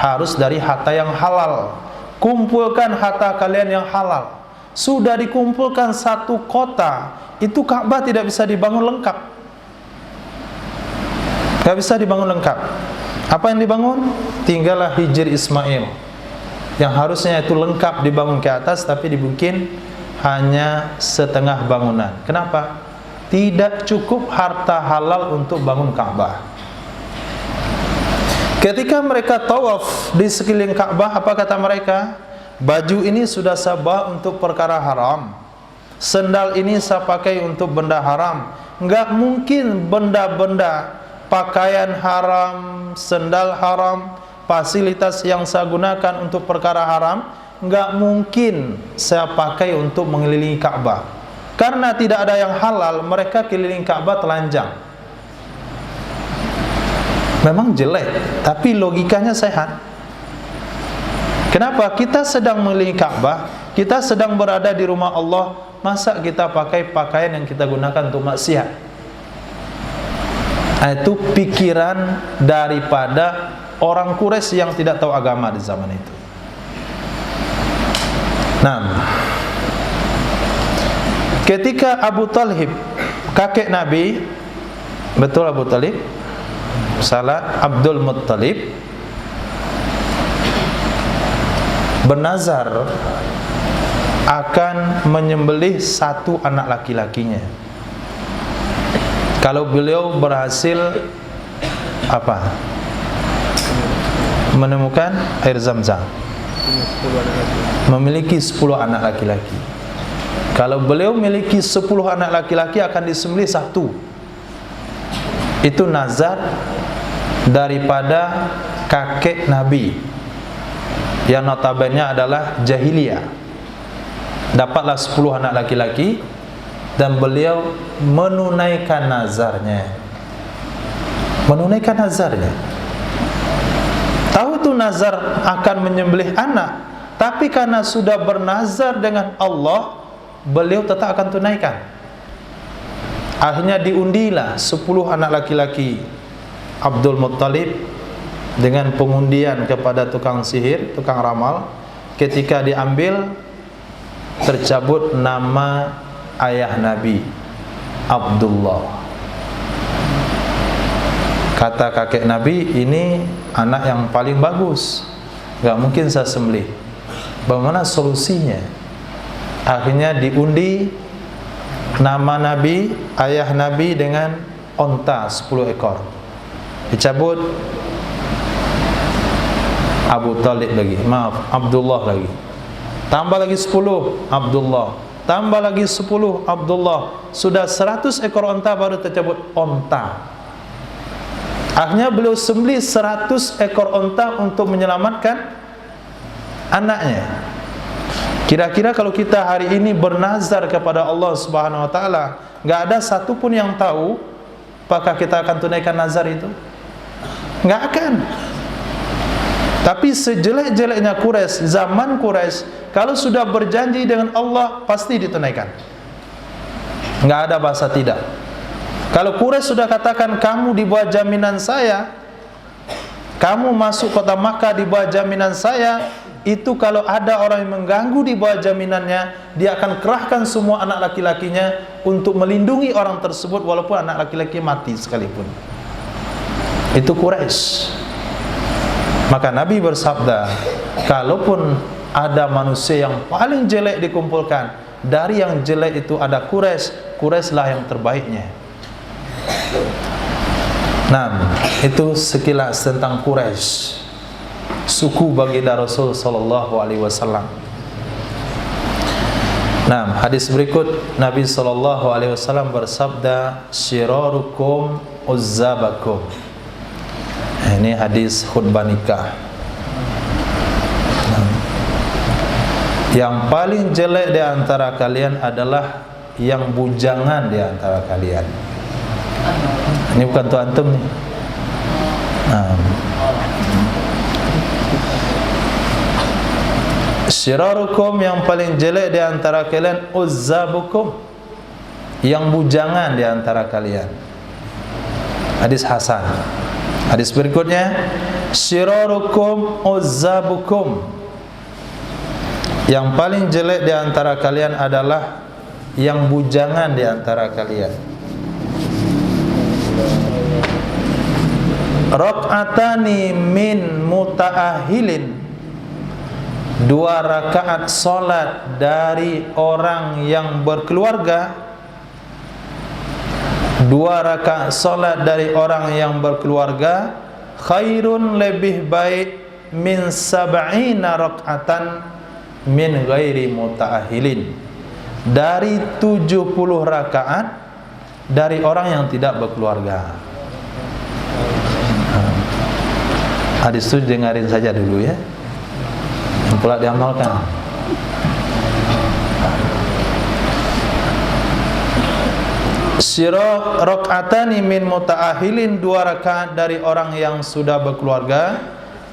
harus dari harta yang halal. Kumpulkan harta kalian yang halal. Sudah dikumpulkan satu kota, itu Ka'bah tidak bisa dibangun lengkap. Tidak bisa dibangun lengkap. Apa yang dibangun? Tinggallah Hijr Ismail, yang harusnya itu lengkap dibangun ke atas, tapi dibikin hanya setengah bangunan. Kenapa? Tidak cukup harta halal untuk bangun Ka'bah. Ketika mereka tawaf di sekeliling Ka'bah, apa kata mereka? Baju ini sudah saya bawa untuk perkara haram, sendal ini saya pakai untuk benda haram. Enggak mungkin benda-benda pakaian haram, sendal haram, fasilitas yang saya gunakan untuk perkara haram, enggak mungkin saya pakai untuk mengelilingi Ka'bah. Karena tidak ada yang halal, mereka keliling Ka'bah telanjang. Memang jelek, tapi logikanya sehat. Kenapa? Kita sedang mengelilingi Ka'bah, kita sedang berada di rumah Allah, masa kita pakai pakaian yang kita gunakan untuk maksiat? Itu pikiran daripada orang Quraisy yang tidak tahu agama di zaman itu. Nah, ketika Abu Talib, kakek Nabi, betul Abu Talib? Salah, Abdul Muttalib, bernazar akan menyembelih satu anak laki-lakinya. Kalau beliau berhasil apa? Menemukan air Zam-Zam, memiliki 10 anak laki-laki. Kalau beliau memiliki 10 anak laki-laki, akan disembelih satu. Itu nazar daripada kakek Nabi yang notabene adalah jahiliyah. Dapatlah 10 anak laki-laki dan beliau menunaikan nazarnya. Menunaikan nazarnya. Tahu itu nazar akan menyembelih anak, tapi karena sudah bernazar dengan Allah, beliau tetap akan tunaikan. Akhirnya diundilah 10 anak laki-laki Abdul Muttalib dengan pengundian kepada tukang sihir, tukang ramal. Ketika diambil, tercabut nama ayah Nabi, Abdullah. Kata kakek Nabi, ini anak yang paling bagus, gak mungkin saya sembelih. Bagaimana solusinya? Akhirnya diundi nama Nabi, ayah Nabi dengan onta 10 ekor. Dicabut Abu Talib lagi, maaf, Abdullah lagi. Tambah lagi 10, Abdullah. Tambah lagi 10, Abdullah. Sudah 100 ekor onta baru tercabut onta. Akhirnya beliau sembelih 100 ekor onta untuk menyelamatkan anaknya. Kira-kira kalau kita hari ini bernazar kepada Allah Subhanahu wa taala, enggak ada satu pun yang tahu apakah kita akan tunaikan nazar itu? Enggak akan. Tapi sejelek-jeleknya Quraisy, zaman Quraisy, kalau sudah berjanji dengan Allah pasti ditunaikan. Enggak ada bahasa tidak. Kalau Quraisy sudah katakan kamu di bawah jaminan saya, kamu masuk kota Makkah di bawah jaminan saya, itu kalau ada orang yang mengganggu di bawah jaminannya, dia akan kerahkan semua anak laki-lakinya untuk melindungi orang tersebut walaupun anak laki-laki mati sekalipun. Itu Quraisy. Maka Nabi bersabda, kalaupun ada manusia yang paling jelek dikumpulkan, dari yang jelek itu ada Quraisy, Quraisy lah yang terbaiknya. Nah, itu sekilas tentang Quraisy, suku baginda Rasul sallallahu alaihi wasallam. Nah, hadis berikut Nabi sallallahu alaihi wasallam bersabda, "Syirarukum uzzabakum." Ini hadis khutbah nikah. Yang paling jelek di antara kalian adalah yang bujangan di antara kalian. Ini bukan tuh antum nih. Syirarukum, yang paling jelek di antara kalian, uzzabukum, yang bujangan di antara kalian. Hadis hasan. Hadis berikutnya, syirarukum uzzabukum, yang paling jelek di antara kalian adalah yang bujangan di antara kalian. Rak'atani min muta'ahilin, 2 rakaat solat dari orang yang berkeluarga. 2 rakaat solat dari orang yang berkeluarga khairun, lebih baik, min sab'ina rak'atan min ghairi muta'ahilin, dari 70 rakaat dari orang yang tidak berkeluarga. Hadis itu dengarin saja dulu ya, yang pula diamalkan. Syira rak'atani min muta'ahilin, 2 rakaat dari orang yang sudah berkeluarga,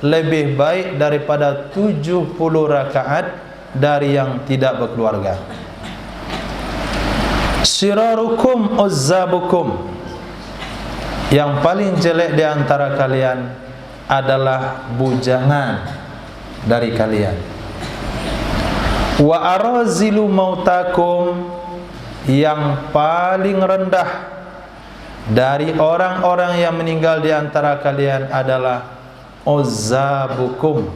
lebih baik daripada 70 rakaat dari yang tidak berkeluarga. Syirarukum uzzabukum, yang paling jelek di antara kalian adalah bujangan dari kalian. Wa arazilu mautakum, yang paling rendah dari orang-orang yang meninggal di antara kalian adalah uzzabukum,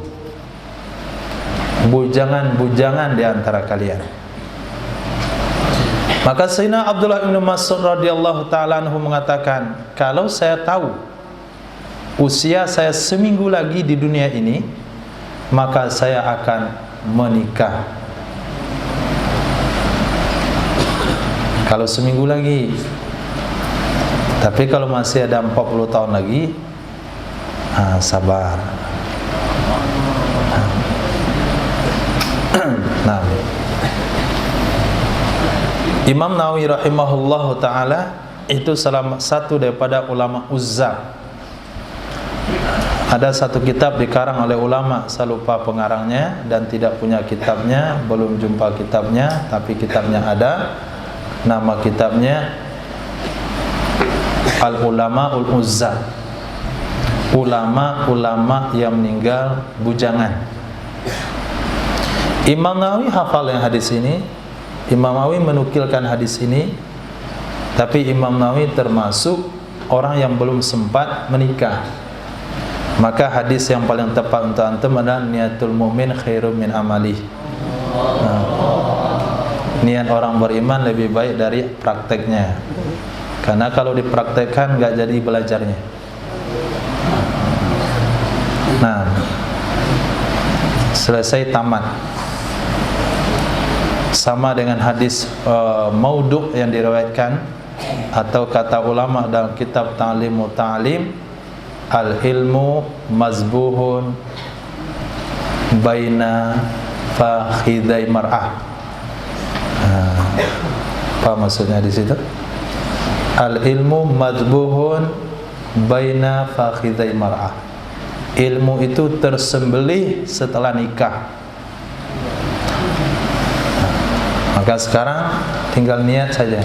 bujangan-bujangan di antara kalian. Maka Sayyidina Abdullah bin Mas'ud radhiyallahu ta'ala anhu mengatakan, kalau saya tahu usia saya seminggu lagi di dunia ini, maka saya akan menikah. Kalau seminggu lagi. Tapi kalau masih ada 40 tahun lagi, sabar. Nah, Imam Nawawi rahimahullahu ta'ala itu salah satu daripada ulama uzzab. Ada satu kitab dikarang oleh ulama, saya lupa pengarangnya dan tidak punya kitabnya, belum jumpa kitabnya, tapi kitabnya ada. Nama kitabnya Al-Ulama'ul Uzzab, ulama-ulama yang meninggal bujangan. Imam Nawawi hafal yang hadis ini. Imam Nawawi menukilkan hadis ini. Tapi Imam Nawawi termasuk orang yang belum sempat menikah. Maka hadis yang paling tepat untuk antum adalah niatul mu'min khairum min amalih. Niat orang beriman lebih baik dari prakteknya. Karena kalau dipraktekkan enggak jadi belajarnya. Nah, selesai tamat. Sama dengan hadis maudhu' yang diriwayatkan, atau kata ulama dalam kitab Ta'limu Ta'lim, al-ilmu mazbuhun baina fakhidai mar'ah. Apa maksudnya di situ? Al ilmu madbuhun baina fakhidai mar'ah. Ilmu itu tersembelih setelah nikah. Maka sekarang tinggal niat saja.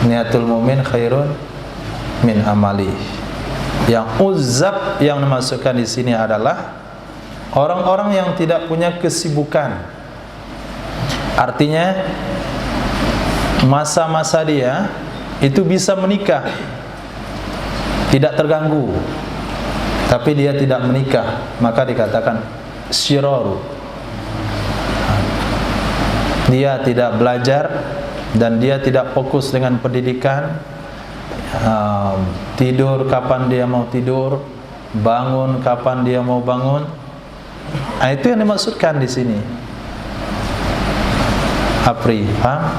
Niatul mu'min khairun min amali. Yang uzab yang dimasukkan di sini adalah orang-orang yang tidak punya kesibukan. Artinya masa-masa dia itu bisa menikah, tidak terganggu, tapi dia tidak menikah, maka dikatakan syiraru. Dia tidak belajar dan dia tidak fokus dengan pendidikan. Tidur kapan dia mau tidur, bangun kapan dia mau bangun. Nah, itu yang dimaksudkan di sini. Apri, paham?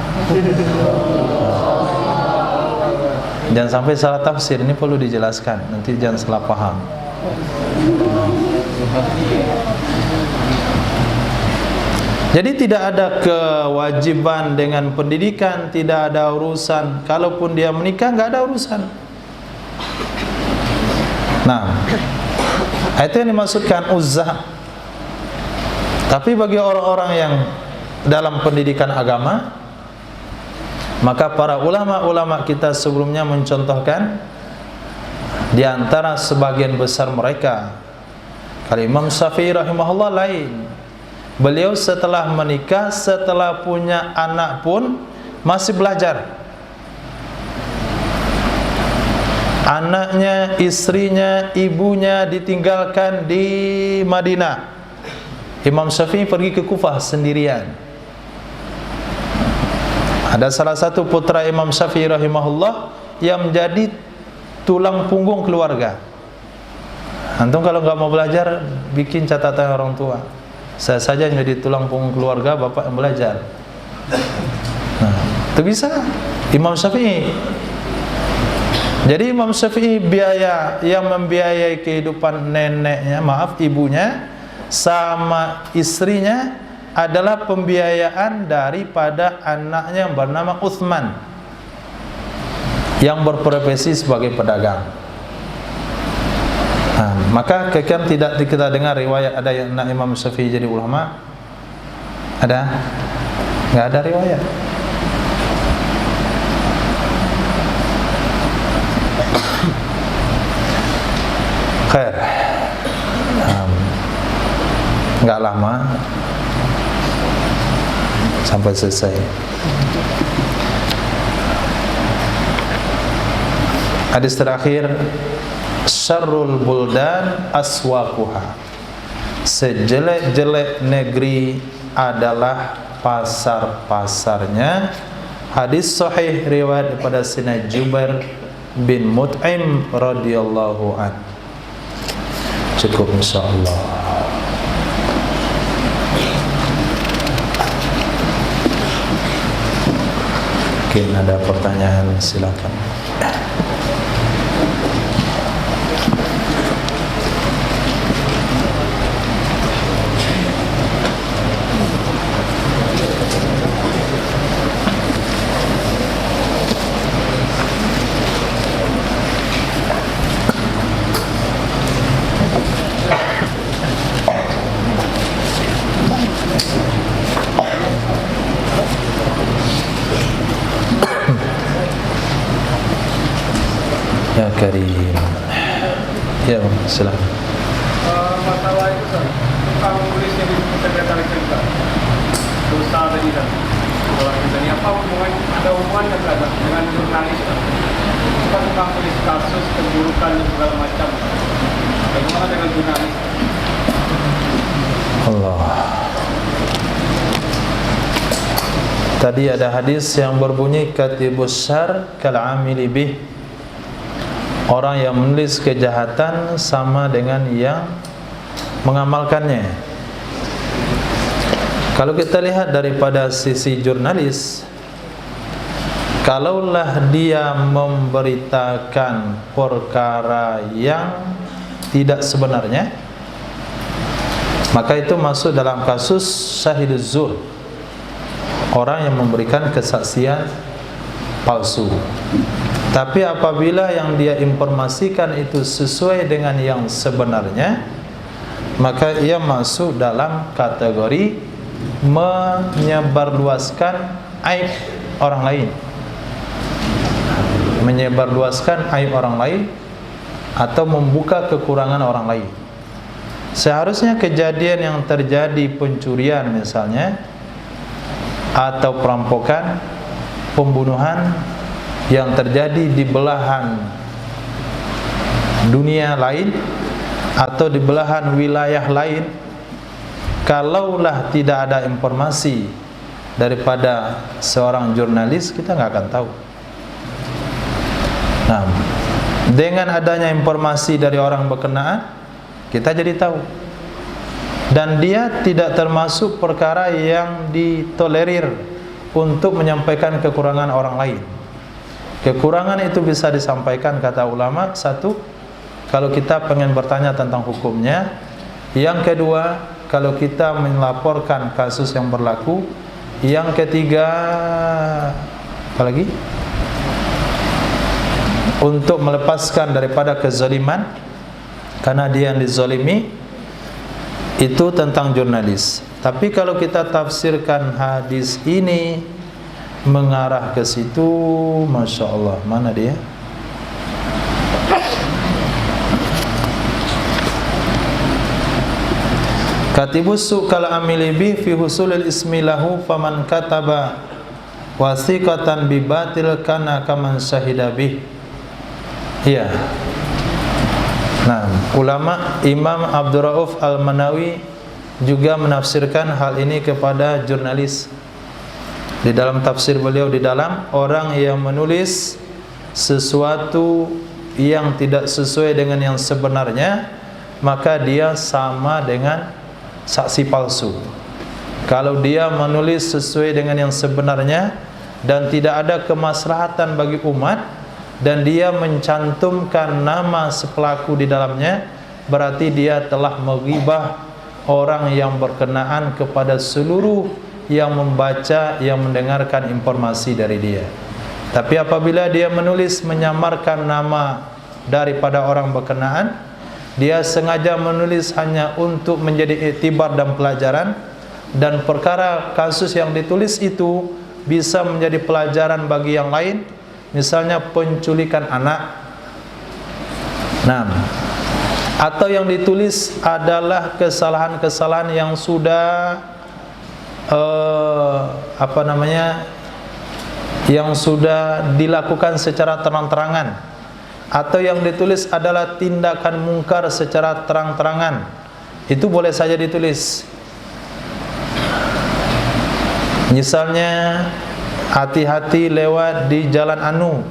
Jangan sampai salah tafsir, ini perlu dijelaskan. Nanti jangan salah paham. Jadi tidak ada kewajiban dengan pendidikan, tidak ada urusan. Kalaupun dia menikah, nggak ada urusan. Nah, itu yang dimaksudkan uzah. Tapi bagi orang-orang yang dalam pendidikan agama, maka para ulama-ulama kita sebelumnya mencontohkan di antara sebagian besar mereka. Kalau Imam Syafi'i rahimahullah lain. Beliau setelah menikah, setelah punya anak pun masih belajar. Anaknya, istrinya, ibunya ditinggalkan di Madinah. Imam Syafi'i pergi ke Kufah sendirian. Ada salah satu putra Imam Syafi'i rahimahullah yang menjadi tulang punggung keluarga. Antum kalau nggak mau belajar, bikin catatan orang tua. Saya saja yang jadi tulang punggung keluarga, bapak yang belajar. Nah, itu bisa Imam Syafi'i. Jadi Imam Syafi'i biaya yang membiayai kehidupan neneknya, ibunya sama istrinya adalah pembiayaan daripada anaknya yang bernama Utsman yang berprofesi sebagai pedagang. Nah, maka kan tidak kita dengar riwayat ada yang anak Imam Syafi'i jadi ulama. Ada? Nggak ada riwayat. Khair. Nggak lama sampai selesai. Hadis terakhir, syarrul buldan aswaquha. Sejelek-jelek negeri adalah pasar-pasarnya. Hadis sahih riwayat daripada Sayyidina Jubair bin Mut'im radhiyallahu an. Cukup insyaallah. Mungkin ada pertanyaan, silakan. Ya Karim. Ya, silakan. Masalah itu kan, kalau tulisnya di sekretariat kita, dosa tadi kan, orang kita ini apa hubungan, ada hubungannya kan dengan jurnalis kan? Kita tukang tulis kasus keburukan dan segala macam. Bagaimana dengan jurnalis? Allah. Tadi ada hadis yang berbunyi katibus syarr kal amili bih. Orang yang menulis kejahatan sama dengan yang mengamalkannya. Kalau kita lihat daripada sisi jurnalis, kalaulah dia memberitakan perkara yang tidak sebenarnya, maka itu masuk dalam kasus syahiduz zur, orang yang memberikan kesaksian palsu. Tapi apabila yang dia informasikan itu sesuai dengan yang sebenarnya, maka ia masuk dalam kategori menyebarluaskan aib orang lain. Menyebarluaskan aib orang lain atau membuka kekurangan orang lain. Seharusnya kejadian yang terjadi, pencurian misalnya, atau perampokan, pembunuhan yang terjadi di belahan dunia lain atau di belahan wilayah lain, kalaulah tidak ada informasi daripada seorang jurnalis, kita nggak akan tahu. Nah, dengan adanya informasi dari orang berkenaan, kita jadi tahu. Dan dia tidak termasuk perkara yang ditolerir untuk menyampaikan kekurangan orang lain. Kekurangan itu bisa disampaikan, kata ulama, satu, kalau kita pengen bertanya tentang hukumnya. Yang kedua, kalau kita melaporkan kasus yang berlaku. Yang ketiga, apa lagi? Untuk melepaskan daripada kezaliman, karena dia yang dizalimi. Itu tentang jurnalis. Tapi kalau kita tafsirkan hadis ini mengarah ke situ, Masya Allah, mana dia? Katibus su'kal amili bi fi husulil ismi lahu faman kataba wasiqatan bibatil kana kaman syahida bih. Iya. Nah, ulama Imam Abdul Rauf Al-Manawi juga menafsirkan hal ini kepada jurnalis. Di dalam tafsir beliau, di dalam orang yang menulis sesuatu yang tidak sesuai dengan yang sebenarnya, maka dia sama dengan saksi palsu. Kalau dia menulis sesuai dengan yang sebenarnya dan tidak ada kemaslahatan bagi umat, dan dia mencantumkan nama sepelaku di dalamnya, berarti dia telah menghibah orang yang berkenaan kepada seluruh yang membaca, yang mendengarkan informasi dari dia. Tapi apabila dia menulis menyamarkan nama daripada orang berkenaan, dia sengaja menulis hanya untuk menjadi iktibar dan pelajaran, dan perkara kasus yang ditulis itu bisa menjadi pelajaran bagi yang lain. Misalnya penculikan anak. Nah, atau yang ditulis adalah kesalahan-kesalahan yang sudah yang sudah dilakukan secara terang-terangan, atau yang ditulis adalah tindakan mungkar secara terang-terangan. Itu boleh saja ditulis. Misalnya, hati-hati lewat di Jalan Anu.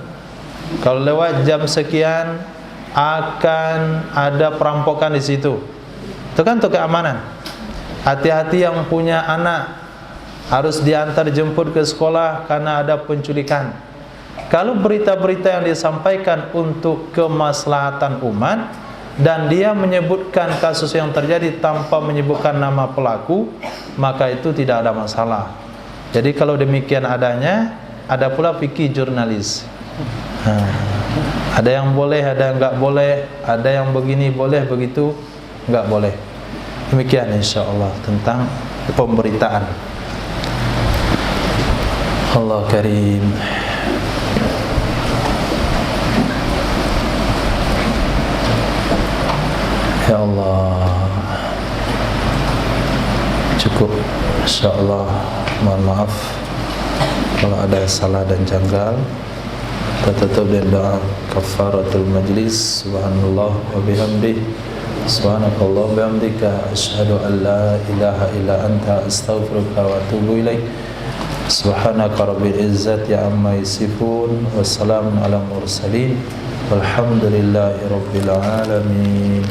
Kalau lewat jam sekian akan ada perampokan di situ. Itu kan untuk keamanan. Hati-hati yang punya anak, harus diantar jemput ke sekolah karena ada penculikan. Kalau berita-berita yang disampaikan untuk kemaslahatan umat dan dia menyebutkan kasus yang terjadi tanpa menyebutkan nama pelaku, maka itu tidak ada masalah. Jadi kalau demikian adanya, ada pula fikih jurnalis. Ada yang boleh, ada yang enggak boleh, ada yang begini boleh, begitu enggak boleh. Demikian insyaallah tentang pemberitaan. Allah Karim. Ya Allah, cukup insyaallah. Mohon maaf kalau ada salah dan janggal. Kita tutup dengan doa kafaratul majlis. Subhanallah wa bihamdih, subhanakallah wa bihamdika, asyhadu an la ilaha illa anta, astaghfiruka wa atubu ilaik. Subhanaka rabbil izzati amma yasifun, wassalamun ala mursalin, walhamdulillahi rabbil alamin.